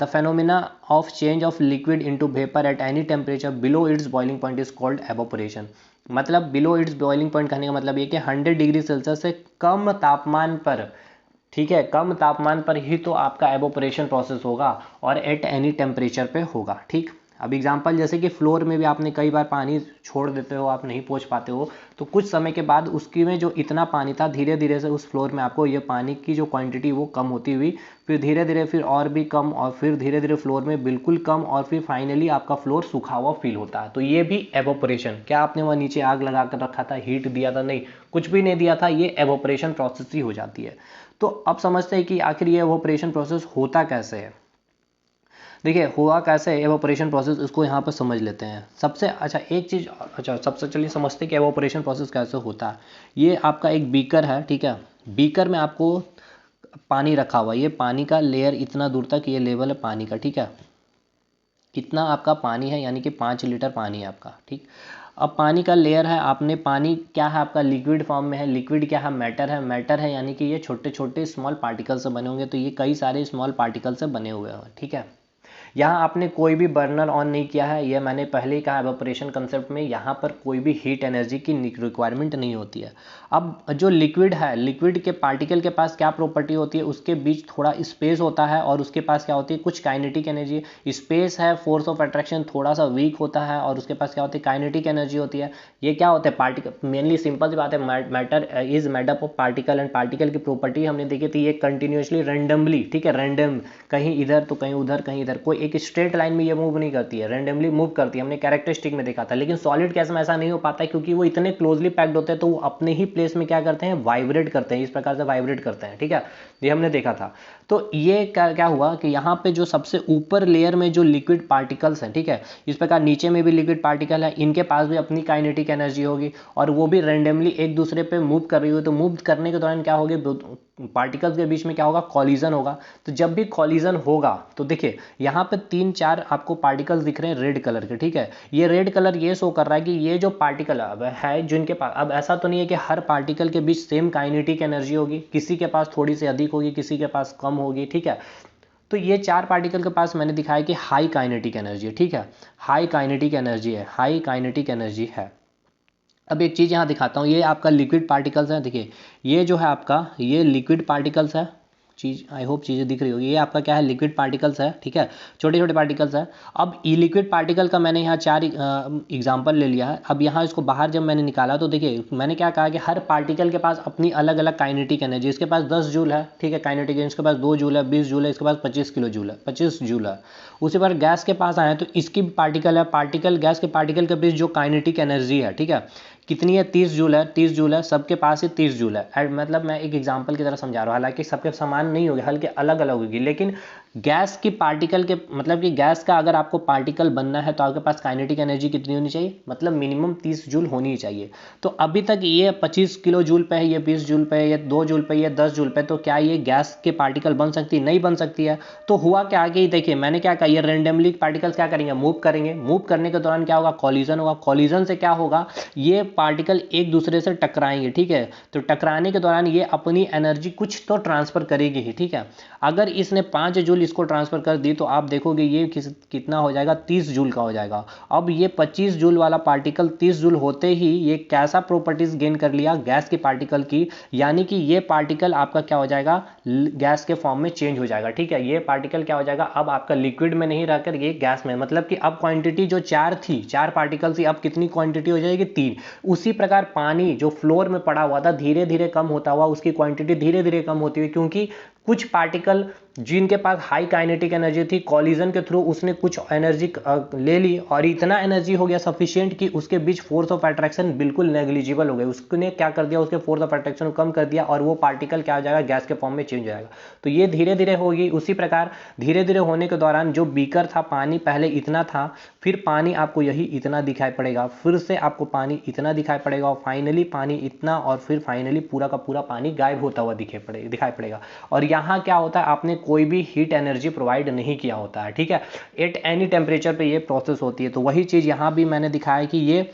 phenomena of change of liquid into vapour at any temperature below it's boiling point is called evaporation. मतलब बिलो इट्स बॉइलिंग पॉइंट कहने का मतलब ये कि 100 डिग्री सेल्सियस से कम तापमान पर, ठीक है, कम तापमान पर ही तो आपका एवोपरेशन प्रोसेस होगा, और एट एनी टेम्परेचर पे होगा, ठीक। अब एग्जांपल जैसे कि फ्लोर में भी आपने कई बार पानी छोड़ देते हो, आप नहीं पहुंच पाते हो, तो कुछ समय के बाद उसकी में जो इतना पानी था, धीरे धीरे से उस फ्लोर में आपको ये पानी की जो क्वांटिटी वो कम होती हुई, फिर धीरे धीरे फिर और भी कम, और फिर धीरे धीरे फ्लोर में बिल्कुल कम, और फिर फाइनली आपका फ्लोर सूखा हुआ फील होता है। तो ये भी एवोपरेशन, क्या आपने वहाँ नीचे आग लगा कर रखा था, हीट दिया था, नहीं, कुछ भी नहीं दिया था, ये एवोपरेशन प्रोसेस ही हो जाती है। तो अब समझते हैं कि आखिर ये एवोपरेशन प्रोसेस होता कैसे है। देखिए हुआ कैसे एवोपरेशन प्रोसेस, इसको यहाँ पर समझ लेते हैं। सबसे अच्छा एक चीज़, अच्छा सबसे चलिए समझते हैं कि एवोपरेशन प्रोसेस कैसे होता है। ये आपका एक बीकर है, ठीक है, बीकर में आपको पानी रखा हुआ है, ये पानी का लेयर इतना दूर तक ये लेवल है पानी का, ठीक है, कितना आपका पानी है, यानी कि 5 लीटर पानी है आपका, ठीक। अब पानी का लेयर है, आपने पानी क्या है आपका, लिक्विड फॉर्म में है। लिक्विड क्या है, मैटर है, यानी कि ये छोटे छोटे स्मॉल पार्टिकल से बने होंगे, तो ये कई सारे स्मॉल पार्टिकल से बने हुए हैं, ठीक है। यहाँ आपने कोई भी बर्नर ऑन नहीं किया है, ये मैंने पहले ही कहा, एवापोरेशन कंसेप्ट में यहाँ पर कोई भी हीट एनर्जी की रिक्वायरमेंट नहीं होती है। अब जो लिक्विड है, लिक्विड के पार्टिकल के पास क्या प्रॉपर्टी होती है, उसके बीच थोड़ा स्पेस होता है, और उसके पास क्या होती है, कुछ काइनेटिक एनर्जी, स्पेस है, फोर्स ऑफ अट्रैक्शन थोड़ा सा वीक होता है, और उसके पास क्या होती है, काइनेटिक एनर्जी होती है। ये क्या होता है, पार्टिकल, मेनली सिंपल सी बात है, matter is made up of particle, and particle की प्रॉपर्टी हमने देखी थी, ये कंटिन्यूसली रैंडमली, ठीक है, रैंडम, कहीं इधर तो कहीं उधर, कहीं इधर, कोई एक स्ट्रेट लाइन में ये मूव नहीं करती है, रैंडमली मूव करती है, हमने कैरेक्टरिस्टिक में देखा था। लेकिन सॉलिड केस में ऐसा नहीं हो पाता है, क्योंकि वो इतने क्लोजली पैक्ड होते हैं, तो वो अपने ही प्लेस में क्या करते हैं, वाइब्रेट करते हैं, इस प्रकार से वाइब्रेट करते हैं, ठीक है, ये हमने देखा था। तो ये क्या हुआ कि यहाँ पे जो सबसे ऊपर लेयर में जो लिक्विड पार्टिकल्स हैं, ठीक है, इस प्रकार नीचे में भी लिक्विड पार्टिकल है, इनके पास भी अपनी काइनेटिक एनर्जी होगी, और वो भी रैंडमली एक दूसरे पे मूव कर रही हो, तो मूव करने के दौरान क्या होगा, पार्टिकल्स के बीच में क्या होगा, कॉलिजन होगा। तो जब भी कॉलिजन होगा, तो देखिए यहाँ पे 3-4 आपको पार्टिकल्स दिख रहे हैं रेड कलर के, ठीक है, ये रेड कलर ये शो कर रहा है कि ये जो पार्टिकल अब है जिनके पास, अब ऐसा तो नहीं है कि हर पार्टिकल के बीच सेम काइनेटिक एनर्जी होगी, किसी के पास थोड़ी सी अधिक होगी, किसी के पास कम होगी, ठीक है। तो ये 4 पार्टिकल के पास मैंने दिखाया कि हाई काइनेटिक एनर्जी है, ठीक है, हाई काइनेटिक एनर्जी है, हाई काइनेटिक एनर्जी है। अब एक चीज़ यहाँ दिखाता हूँ, ये आपका लिक्विड पार्टिकल्स है, देखिए ये जो है आपका, ये लिक्विड पार्टिकल्स है, चीज़, आई होप चीज़ें दिख रही होगी। ये आपका क्या है, लिक्विड पार्टिकल्स है, ठीक है, छोटे छोटे पार्टिकल्स है। अब ई लिक्विड पार्टिकल का मैंने यहाँ 4 एग्जाम्पल ले लिया है। अब यहाँ इसको बाहर जब मैंने निकाला तो देखिए मैंने क्या कहा कि हर पार्टिकल के पास अपनी अलग अलग काइनेटिक एनर्जी, इसके पास 10 जूल है, ठीक है, काइनेटिक एनर्जी, इसके पास 2 जूल है, 20 जूल है, इसके पास 25 किलो जूल है, 25 जूल है। उसी पर गैस के पास आए तो इसकी पार्टिकल है, पार्टिकल गैस के पार्टिकल के बीच जो काइनेटिक एनर्जी है, ठीक है, कितनी है, 30 जूल है, 30 जूल है, सबके पास ही 30 जूल है। मतलब मैं एक एग्जांपल की तरह समझा रहा हूँ, हालांकि सबके समान नहीं होगी, हल्के अलग अलग होगी, लेकिन गैस की पार्टिकल के मतलब कि गैस का अगर आपको पार्टिकल बनना है तो आपके पास काइनेटिक एनर्जी कितनी होनी चाहिए, मतलब मिनिमम 30 जूल होनी ही चाहिए। तो अभी तक ये 25 किलो जूल पे है, ये 20 जूल पे है, ये 2 जूल पे, ये 10 जूल पे, तो क्या ये गैस के पार्टिकल बन सकती है, नहीं बन सकती है। तो हुआ क्या कि देखिए मैंने क्या कहा, ये रेंडमली पार्टिकल्स क्या करेंगे, मूव करेंगे, मूव करने के दौरान क्या होगा, कॉलिजन होगा, कॉलिजन से क्या होगा, ये पार्टिकल एक दूसरे से टकराएंगे, ठीक है, तो टकराने के दौरान ये अपनी एनर्जी कुछ तो ट्रांसफर करेगी ही, ठीक है। अगर इसने 5 जूल इसको ट्रांसफर कर दी तो आप देखोगे ये कितना हो जाएगा, 30 जूल का हो जाएगा। अब ये 25 जूल वाला पार्टिकल 30 जूल होते ही ये कैसा प्रॉपर्टीज गेन कर लिया गैस के पार्टिकल की, यानी कि ये पार्टिकल आपका क्या हो जाएगा, गैस के फॉर्म में चेंज हो जाएगा, ठीक है। ये पार्टिकल क्या हो जाएगा, अब आपका लिक्विड में नहीं रहकर ये गैस में, मतलब कि अब क्वांटिटी जो 4 थी, 4 पार्टिकल थी, अब कितनी क्वांटिटी हो जाएगी, 3। उसी प्रकार पानी जो फ्लोर में पड़ा हुआ था धीरे धीरे कम होता हुआ उसकी क्वांटिटी धीरे धीरे कम होती हुई, क्योंकि कुछ पार्टिकल जिनके पास हाई काइनेटिक एनर्जी थी, कॉलिजन के थ्रू उसने कुछ एनर्जी ले ली और इतना एनर्जी हो गया सफिशिएंट कि उसके बीच फोर्स ऑफ अट्रैक्शन बिल्कुल नेग्लिजिबल हो गई, उसने क्या कर दिया, उसके फोर्स ऑफ अट्रैक्शन को कम कर दिया और वो पार्टिकल क्या हो जाएगा, गैस के फॉर्म में चेंज हो जाएगा। तो ये धीरे धीरे होगी। उसी प्रकार धीरे धीरे होने के दौरान जो बीकर था, पानी पहले इतना था, फिर पानी आपको यही इतना दिखाई पड़ेगा, फिर से आपको पानी इतना दिखाई पड़ेगा और फाइनली पानी इतना, और फिर फाइनली पूरा का पूरा पानी गायब होता हुआ दिखाई पड़ेगा। और यहाँ क्या होता है, आपने कोई भी हीट एनर्जी प्रोवाइड नहीं किया होता है, ठीक है, एट एनी टेम्परेचर पे ये प्रोसेस होती है। तो वही चीज़ यहाँ भी मैंने दिखाया कि ये,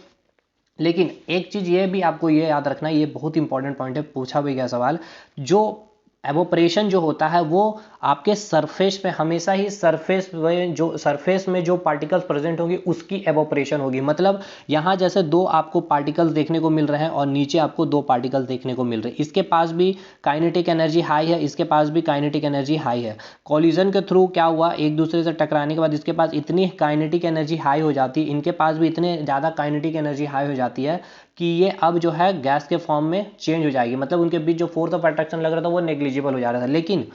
लेकिन एक चीज़ ये भी आपको ये याद रखना है, ये बहुत इंपॉर्टेंट पॉइंट है, पूछा भी गया सवाल, जो एवोपरेशन जो होता है वो आपके सरफेस पे हमेशा ही सरफेस में जो पार्टिकल्स प्रेजेंट होंगे उसकी एवोपरेशन होगी। मतलब यहाँ जैसे 2 आपको पार्टिकल्स देखने को मिल रहे हैं और नीचे आपको 2 पार्टिकल्स देखने को मिल रहे हैं, इसके पास भी काइनेटिक एनर्जी हाई है, इसके पास भी काइनेटिक एनर्जी हाई है। कॉलिजन के थ्रू क्या हुआ, एक दूसरे से टकराने के बाद इसके पास इतनी काइनेटिक एनर्जी हाई हो जाती है, इनके पास भी इतने ज़्यादा काइनेटिक एनर्जी हाई हो जाती है कि ये अब जो है गैस के फॉर्म में चेंज हो जाएगी। मतलब उनके बीच जो फोर्स ऑफ अट्रैक्शन लग रहा था वो नेग्लिजिबल हो जा रहा था, लेकिन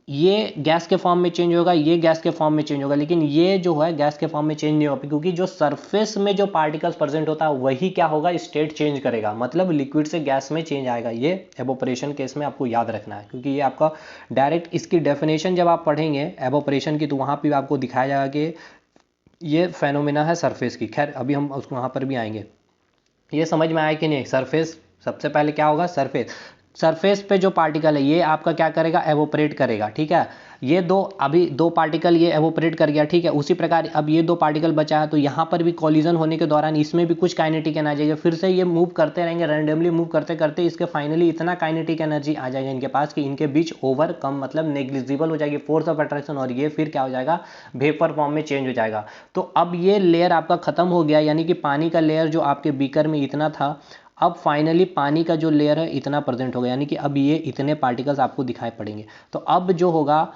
ये गैस के फॉर्म में चेंज होगा, ये गैस के फॉर्म में चेंज होगा, लेकिन ये जो है गैस के फॉर्म में चेंज नहीं होगा, क्योंकि जो सरफेस में जो पार्टिकल्स प्रेजेंट होता है वही क्या होगा, स्टेट चेंज करेगा, मतलब लिक्विड से गैस में चेंज आएगा। ये एवोपरेशन केस में आपको याद रखना है, क्योंकि ये आपका डायरेक्ट इसकी डेफिनेशन जब आप पढ़ेंगे एवोपरेशन की तो वहाँ पर आपको दिखाया जाएगा कि ये फेनोमेना है सरफेस की। खैर अभी हम उसको वहाँ पर भी आएंगे। ये समझ में आया कि नहीं, सरफेस सबसे पहले क्या होगा, सरफेस पे जो पार्टिकल है ये आपका क्या करेगा, एवोपरेट करेगा, ठीक है। ये अभी दो पार्टिकल ये एवोपरेट कर गया, ठीक है। उसी प्रकार अब ये 2 पार्टिकल बचा है तो यहाँ पर भी कॉलिजन होने के दौरान इसमें भी कुछ काइनेटिक एनर्जी आ जाएगी, फिर से ये मूव करते रहेंगे, रैंडमली मूव करते करते इसके फाइनली इतना काइनेटिक एनर्जी आ जाएगा इनके पास कि इनके बीच ओवरकम मतलब नेग्लिजिबल हो जाएगी फोर्स ऑफ अट्रैक्शन, और ये फिर क्या हो जाएगा, वेपर फॉर्म में चेंज हो जाएगा। तो अब ये लेयर आपका खत्म हो गया, यानी कि पानी का लेयर जो आपके बीकर में इतना था, अब फाइनली पानी का जो लेयर है इतना प्रेजेंट होगा, यानी कि अब ये इतने पार्टिकल्स आपको दिखाई पड़ेंगे। तो अब जो होगा,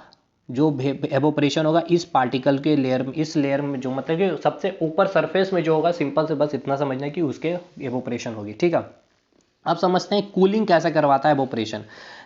जो एवोपरेशन होगा इस पार्टिकल के लेयर में, इस लेयर में जो मतलब कि सबसे ऊपर सरफेस में जो होगा, सिंपल से बस इतना समझना है कि उसके एवोपरेशन होगी, ठीक है। अब समझते हैं कूलिंग कैसे करवाता है एवोपरेशन।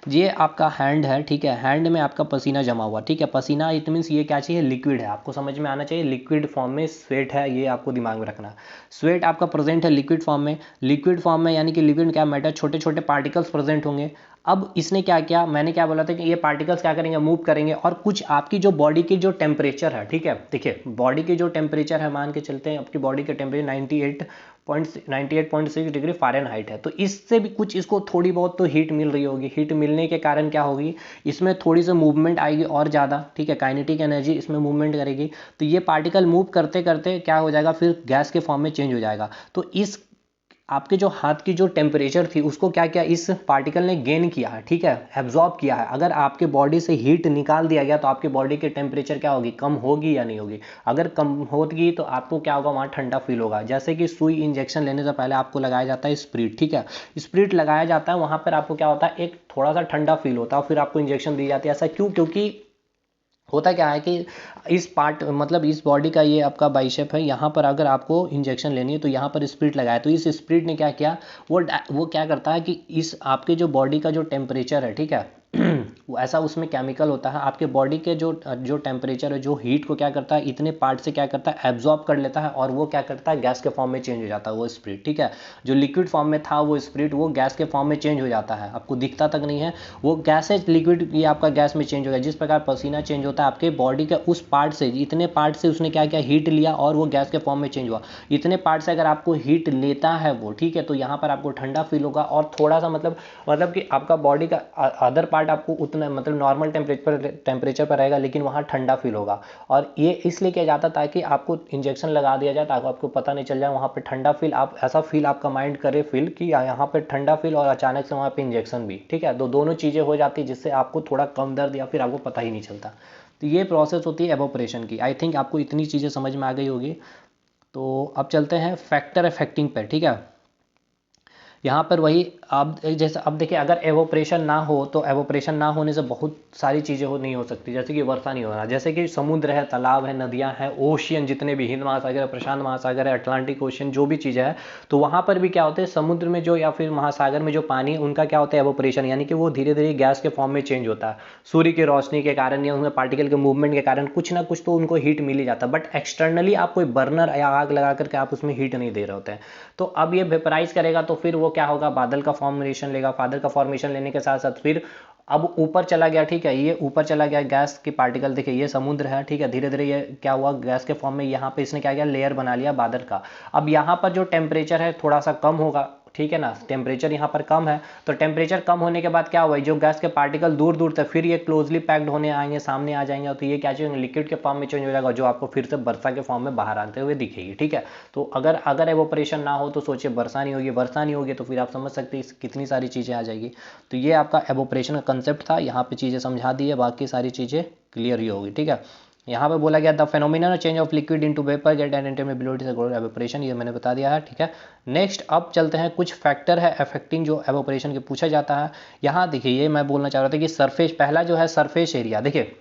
ये आपका हैंड है, ठीक है, हैंड में आपका पसीना जमा हुआ, ठीक है, पसीना इट मीन्स ये क्या चाहिए, लिक्विड है, आपको समझ में आना चाहिए, लिक्विड फॉर्म में स्वेट है, ये आपको दिमाग में रखना। स्वेट आपका प्रेजेंट है लिक्विड फॉर्म में, लिक्विड फॉर्म में यानी कि लिक्विड क्या मैटर, छोटे छोटे पार्टिकल्स प्रेजेंट होंगे। अब इसने क्या किया, मैंने क्या बोला था कि ये पार्टिकल्स क्या करेंगे, मूव करेंगे, और कुछ आपकी जो बॉडी की जो टेम्परेचर है, ठीक है, देखिए बॉडी की जो टेम्परेचर है, मान के चलते हैं आपकी बॉडी के टेम्परेचर 98.6 डिग्री फ़ारेनहाइट है, तो इससे भी कुछ इसको थोड़ी बहुत तो हीट मिल रही होगी। हीट मिलने के कारण क्या होगी, इसमें थोड़ी सी मूवमेंट आएगी और ज़्यादा, ठीक है, काइनेटिक एनर्जी इसमें मूवमेंट करेगी, तो ये पार्टिकल मूव करते करते क्या हो जाएगा, फिर गैस के फॉर्म में चेंज हो जाएगा। तो इस आपके जो हाथ की जो टेम्परेचर थी उसको क्या किया, इस पार्टिकल ने गेन किया है, ठीक है, एब्जॉर्ब किया है। अगर आपके बॉडी से हीट निकाल दिया गया तो आपके बॉडी की टेम्परेचर क्या होगी, कम होगी या नहीं होगी। अगर कम होगी तो आपको क्या होगा, वहाँ ठंडा फील होगा। जैसे कि सुई इंजेक्शन लेने से पहले आपको लगाया जाता है स्प्रिट, ठीक है, स्प्रिट लगाया जाता है, वहाँ पर आपको क्या होता है, एक थोड़ा सा ठंडा फील होता है, फिर आपको इंजेक्शन दी जाती है। ऐसा क्यों, क्योंकि होता क्या है कि इस पार्ट मतलब इस बॉडी का ये आपका बाइसेप है, यहाँ पर अगर आपको इंजेक्शन लेनी है तो यहाँ पर स्प्रिट लगाया, तो इस स्प्रिट ने क्या किया, वो क्या करता है कि इस आपके जो बॉडी का जो टेम्परेचर है, ठीक है, वो ऐसा उसमें केमिकल होता है, आपके बॉडी के जो जो टेम्परेचर है, जो हीट को क्या करता है, इतने पार्ट से क्या करता है, एब्जॉर्ब कर लेता है, और वो क्या करता है, गैस के फॉर्म में चेंज हो जाता है वो स्प्रिट, ठीक है। जो लिक्विड फॉर्म में था वो स्प्रिट, वो गैस के फॉर्म में चेंज हो जाता है, आपको दिखता तक नहीं है, वो गैस है लिक्विड, ये आपका गैस में चेंज हो गया। जिस प्रकार पसीना चेंज होता है आपके बॉडी के उस पार्ट से, इतने पार्ट से उसने क्या किया, हीट लिया और वो गैस के फॉर्म में चेंज हुआ। इतने पार्ट से अगर आपको हीट लेता है वो, ठीक है, तो यहाँ पर आपको ठंडा फील होगा, और थोड़ा सा मतलब कि आपका बॉडी का अदर पार्ट आपको उतना मतलब नॉर्मल टेम्परेचर पर रहेगा, लेकिन वहाँ ठंडा फील होगा। और ये इसलिए किया जाता ताकि आपको इंजेक्शन लगा दिया जाए, ताकि आपको पता नहीं चल जाए वहाँ पे ठंडा फील, आप ऐसा फील आपका माइंड करे फील कि यहाँ पे ठंडा फील और अचानक से वहाँ पे इंजेक्शन भी, ठीक है, दोनों चीज़ें हो जाती जिससे आपको थोड़ा कम दर्द या फिर आपको पता ही नहीं चलता। तो ये प्रोसेस होती है एवोपरेशन की। आई थिंक आपको इतनी चीज़ें समझ में आ गई होगी। तो अब चलते हैं फैक्टर अफेक्टिंग पे, ठीक है। यहाँ पर वही आप जैसे अब देखिए, अगर एवोपरेशन ना हो तो एवोपरेशन ना होने से बहुत सारी चीज़ें नहीं हो सकती, जैसे कि वर्षा नहीं होना, जैसे कि समुद्र है, तालाब है, नदियाँ हैं, ओशियन जितने भी, हिंद महासागर है, प्रशांत महासागर है, अटलांटिक ओशियन, जो भी चीज़ें है, तो वहाँ पर भी क्या होते हैं, समुद्र में जो या फिर महासागर में जो पानी है उनका क्या होता है, एवोपरेशन, यानी कि वो धीरे धीरे गैस के फॉर्म में चेंज होता है। सूर्य की रोशनी के कारण या उनमें पार्टिकल के मूवमेंट के कारण कुछ ना कुछ तो उनको हीट मिल ही जाता है, बट एक्सटर्नली आप कोई बर्नर या आग लगा करके आप उसमें हीट नहीं दे रहे होते हैं। तो अब ये वेपराइज करेगा तो फिर वो क्या होगा, बादल का फॉर्मेशन लेगा, बादल का फॉर्मेशन लेने के साथ साथ फिर अब ऊपर चला गया, ठीक है, ये ऊपर चला गया गैस की पार्टिकल, देखिए ये समुद्र है, ठीक है, धीरे धीरे ये क्या हुआ, गैस के फॉर्म में यहाँ पे इसने क्या किया, लेयर बना लिया बादल का। अब यहाँ पर जो टेम्परेचर है थोड़ा सा कम होगा, ठीक है ना, टेम्परेचर यहाँ पर कम है, तो टेम्परेचर कम होने के बाद क्या हुआ, जो गैस के पार्टिकल दूर दूर तक फिर ये क्लोजली पैक्ड होने आएंगे, सामने आ जाएंगे, तो ये क्या चीज़ लिक्विड के फॉर्म में चेंज हो जाएगा, जो आपको फिर से वर्षा के फॉर्म में बाहर आते हुए दिखेगी, ठीक है। तो अगर एवोपरेशन ना हो तो सोचिए वर्षा नहीं होगी, वर्षा नहीं होगी तो फिर आप समझ सकते हैं कितनी सारी चीज़ें आ जाएगी। तो ये आपका एवोपरेशन का कंसेप्ट था, यहाँ पे चीज़ें समझा दी है, बाकी सारी चीज़ें क्लियर ही होगी, ठीक है। यहाँ पे बोला गया the phenomenon change of liquid into vapour gate and इंटरमिबिलिटी से ग्लोबल एवोपरेशन, ये मैंने बता दिया है, ठीक है। नेक्स्ट अब चलते हैं, कुछ फैक्टर है अफेक्टिंग जो एवोपरेशन के पूछा जाता है। यहाँ देखिए, ये मैं बोलना चाह रहा था कि सरफेस, पहला जो है सरफेस एरिया, देखिए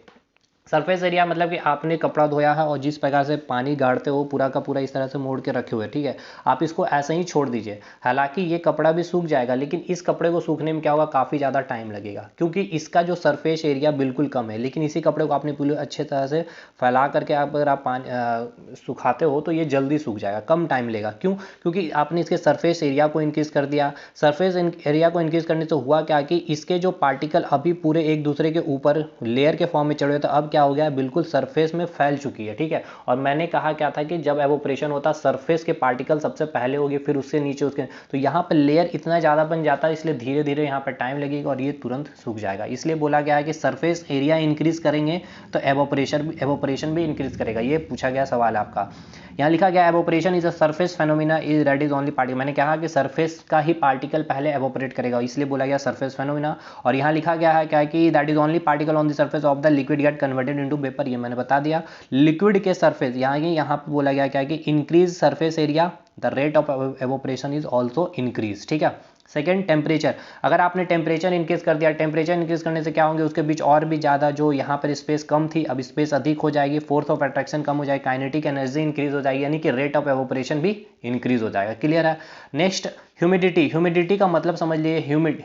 सरफेस एरिया मतलब कि आपने कपड़ा धोया है और जिस प्रकार से पानी गाड़ते हो पूरा का पूरा इस तरह से मोड़ के रखे हुए, ठीक है, आप इसको ऐसे ही छोड़ दीजिए, हालांकि ये कपड़ा भी सूख जाएगा, लेकिन इस कपड़े को सूखने में क्या होगा, काफ़ी ज़्यादा टाइम लगेगा, क्योंकि इसका जो सरफेस एरिया बिल्कुल कम है। लेकिन इसी कपड़े को आपने पूरी अच्छे तरह से फैला करके आप अगर आप पानी सुखाते हो तो ये जल्दी सूख जाएगा, कम टाइम लेगा। क्यों, क्योंकि आपने इसके सरफेस एरिया को इंक्रीज कर दिया। सरफेस एरिया को इंक्रीज करने से हुआ क्या कि इसके जो पार्टिकल अभी पूरे एक दूसरे के ऊपर लेयर के फॉर्म में चढ़े हुए थे, अब क्या हो गया, बिल्कुल सरफेस में फैल चुकी है, ठीक है। और मैंने कहा क्या था कि जब एवोपरेशन होता है सरफेस के पार्टिकल सबसे पहले होगी, फिर उससे नीचे उसके, तो यहाँ पर लेयर इतना ज़्यादा बन जाता है, इसलिए धीरे धीरे यहाँ पर टाइम लगेगा और ये तुरंत सूख जाएगा। इसलिए बोला गया है कि सरफेस एरिया इंक्रीज करेंगे तो एवोपरेशन भी इंक्रीज करेगा। ये पूछा गया सवाल आपका। यहाँ लिखा गया evaporation is a surface phenomena is that is only particle, मैंने कहा कि सरफेस का ही पार्टिकल पहले एवोपरेट करेगा, इसलिए बोला गया सरफेस फेनोमिना। और यहाँ लिखा गया है क्या कि that is only particle on the surface of the liquid get converted into vapour, ये मैंने बता दिया। लिक्विड के सरफेस यहाँ पे बोला गया क्या कि increase surface area, the rate of evaporation is also increase, ठीक है। सेकेंड टेम्परेचर, अगर आपने टेम्परेचर इंक्रीज कर दिया, टेम्परेचर इंक्रीज करने से क्या होंगे, उसके बीच और भी ज़्यादा जो यहाँ पर स्पेस कम थी अब स्पेस अधिक हो जाएगी, फोर्स ऑफ अट्रैक्शन कम हो जाएगी, काइनेटिक एनर्जी इंक्रीज हो जाएगी, यानी कि रेट ऑफ एवोपरेशन भी इंक्रीज हो जाएगा। क्लियर है। नेक्स्ट ह्यूमिडिटी, ह्यूमिडिटी का मतलब समझ लिए, ह्यूमिड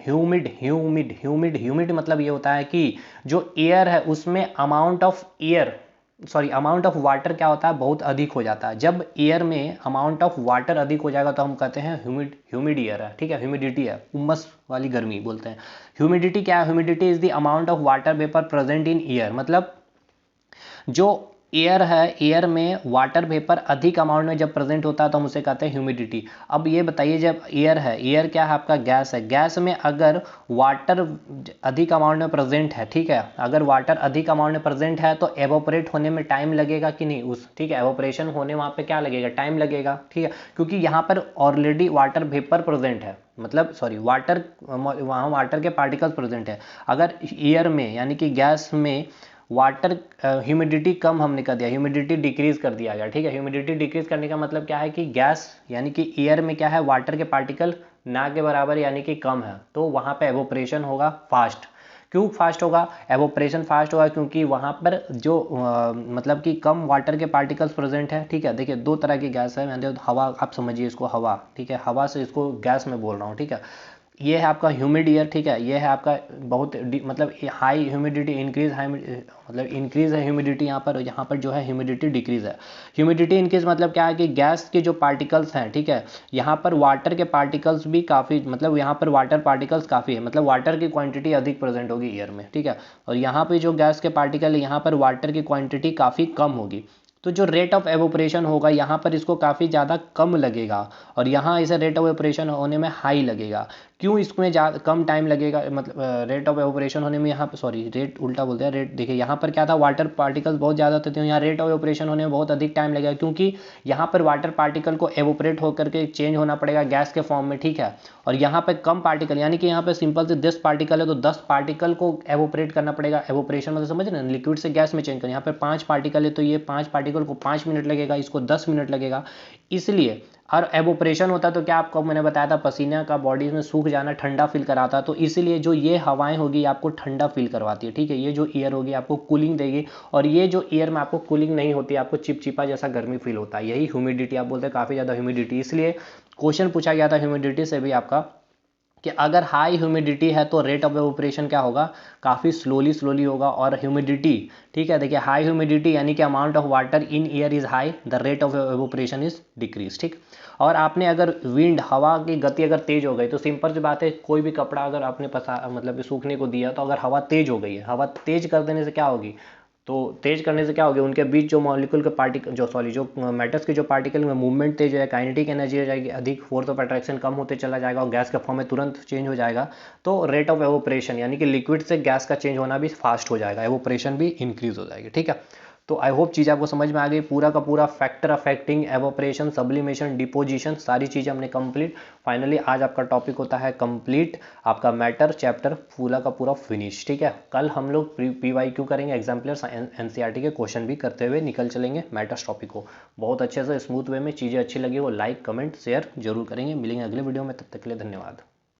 मतलब ये होता है कि जो एयर है उसमें अमाउंट ऑफ वाटर क्या होता है, बहुत अधिक हो जाता है। जब एयर में अमाउंट ऑफ वाटर अधिक हो जाएगा तो हम कहते हैं ह्यूमिड एयर है, ठीक है, ह्यूमिडिटी है, उमस वाली गर्मी बोलते हैं। ह्यूमिडिटी क्या है, humidity is the amount of water vapour present in air, मतलब जो एयर है, एयर में वाटर वेपर अधिक अमाउंट में जब प्रेजेंट होता है तो हम उसे कहते हैं ह्यूमिडिटी। अब ये बताइए, जब एयर है, एयर क्या है आपका, गैस है, गैस में अगर वाटर अधिक अमाउंट में प्रेजेंट है, ठीक है, अगर वाटर अधिक अमाउंट में प्रेजेंट है तो एवोपरेट होने में टाइम लगेगा कि नहीं, उस ठीक है, एवोपरेशन होने वहाँ पे क्या लगेगा, टाइम लगेगा, ठीक है, क्योंकि यहाँ पर ऑलरेडी वाटर वेपर प्रेजेंट है, मतलब सॉरी वाटर, वहाँ वाटर के पार्टिकल्स प्रेजेंट है। अगर एयर में यानी कि गैस में वाटर ह्यूमिडिटी कम हमने कर दिया, ह्यूमिडिटी डिक्रीज कर दिया गया, ठीक है, ह्यूमिडिटी डिक्रीज करने का मतलब क्या है कि गैस यानी कि एयर में क्या है, वाटर के पार्टिकल ना के बराबर यानी कि कम है, तो वहाँ पे एवोपरेशन होगा फास्ट। क्यों फास्ट होगा, एवोपरेशन फास्ट होगा क्योंकि वहाँ पर जो मतलब कि कम वाटर के पार्टिकल्स प्रेजेंट है, ठीक है। देखिए दो तरह की गैस है, मैंने हवा, आप समझिए इसको हवा, ठीक है, हवा से इसको गैस में बोल रहा हूँ, ठीक है। ये है आपका ह्यूमिड एयर, ठीक है, ये है आपका बहुत मतलब हाई ह्यूमिडिटी, इंक्रीज हाई मतलब इंक्रीज है ह्यूमिडिटी यहाँ पर, यहाँ पर जो है ह्यूमिडिटी डिक्रीज है। ह्यूमिडिटी इंक्रीज मतलब क्या है कि गैस के जो पार्टिकल्स हैं, ठीक है, यहाँ पर वाटर के पार्टिकल्स भी काफ़ी, मतलब यहाँ पर वाटर पार्टिकल्स काफ़ी है, मतलब वाटर की क्वांटिटी अधिक प्रेजेंट होगी एयर में, ठीक है, और यहाँ पे जो गैस के पार्टिकल है, यहाँ पर वाटर की क्वांटिटी काफ़ी कम होगी, तो जो रेट ऑफ एवोपरेशन होगा यहाँ पर इसको काफ़ी ज़्यादा कम लगेगा, और यहाँ इसे रेट ऑफ एवोपरेशन होने में हाई लगेगा। क्यों इसमें ज़्यादा कम टाइम लगेगा, मतलब रेट ऑफ एवोपरेशन होने में, यहाँ पर सॉरी रेट उल्टा बोलते हैं, रेट देखिए यहाँ पर क्या था, वाटर पार्टिकल्स बहुत ज़्यादा थे, तो यहाँ रेट ऑफ एवोपरेशन होने में बहुत अधिक टाइम लगेगा, क्योंकि यहाँ पर वाटर पार्टिकल को एवोपरेट होकर के चेंज होना पड़ेगा गैस के फॉर्म में, ठीक है, और यहाँ पर कम पार्टिकल, यानी कि यहाँ पर सिंपल से 10 पार्टिकल है तो 10 पार्टिकल को एवोपरेट करना पड़ेगा, एवोपरेशन मतलब समझ रहे हैं, लिक्विड से गैस में चेंज करना, यहाँ पर 5 पार्टिकल है तो ये 5 पार्टिकल को 5 मिनट लगेगा, इसको 10 मिनट लगेगा, इसलिए। और एवोपरेशन होता है तो क्या आपको मैंने बताया था, पसीना का बॉडी में सूख जाना, ठंडा फील कराता है, तो इसीलिए जो ये हवाएं होगी आपको ठंडा फील करवाती है, ठीक है, ये जो एयर होगी आपको कूलिंग देगी, और ये जो एयर में आपको कूलिंग नहीं होती, आपको चिपचिपा जैसा गर्मी फील होता है, यही ह्यूमिडिटी, आप बोलते हैं काफ़ी ज़्यादा ह्यूमिडिटी, इसलिए क्वेश्चन पूछा गया था ह्यूमिडिटी से भी आपका, कि अगर हाई ह्यूमिडिटी है तो रेट ऑफ एवोपरेशन क्या होगा, काफ़ी स्लोली होगा, और ह्यूमिडिटी, ठीक है, देखिए हाई ह्यूमिडिटी यानी कि amount of water in air is high, the rate of evaporation is decrease, ठीक। और आपने अगर विंड, हवा की गति अगर तेज हो गई तो सिंपल सी बात है, कोई भी कपड़ा अगर आपने मतलब सूखने को दिया, तो अगर हवा तेज हो गई है, हवा तेज कर देने से क्या होगी, तो तेज करने से क्या होगी, उनके बीच जो मॉलिक्यूल के पार्टिकल, जो सॉरी जो मेटल्स के जो पार्टिकल में मूवमेंट तेज हो जाएगा, काइनेटिक एनर्जी हो जाएगी अधिक, फोर्स ऑफ अट्रैक्शन कम होते चला जाएगा, और गैस के फॉर्म में तुरंत चेंज हो जाएगा, तो रेट ऑफ एवोपरेशन यानी कि लिक्विड से गैस का चेंज होना भी फास्ट हो जाएगा, एवोपरेशन भी इंक्रीज हो जाएगी, ठीक है। तो आई होप चीज़ आपको समझ में आ गई, पूरा का पूरा factor affecting evaporation, sublimation, deposition, सारी चीज़ें हमने कंप्लीट। फाइनली आज आपका टॉपिक होता है कंप्लीट, आपका मैटर चैप्टर पूरा का पूरा फिनिश, ठीक है। कल हम लोग PYQ करेंगे, एग्जाम्पलर्स NCERT के क्वेश्चन भी करते हुए निकल चलेंगे मैटर्स टॉपिक को बहुत अच्छे से स्मूथ वे में। चीज़ें अच्छी लगी वो लाइक कमेंट शेयर जरूर करेंगे। मिलेंगे अगले वीडियो में, तब तक के लिए धन्यवाद।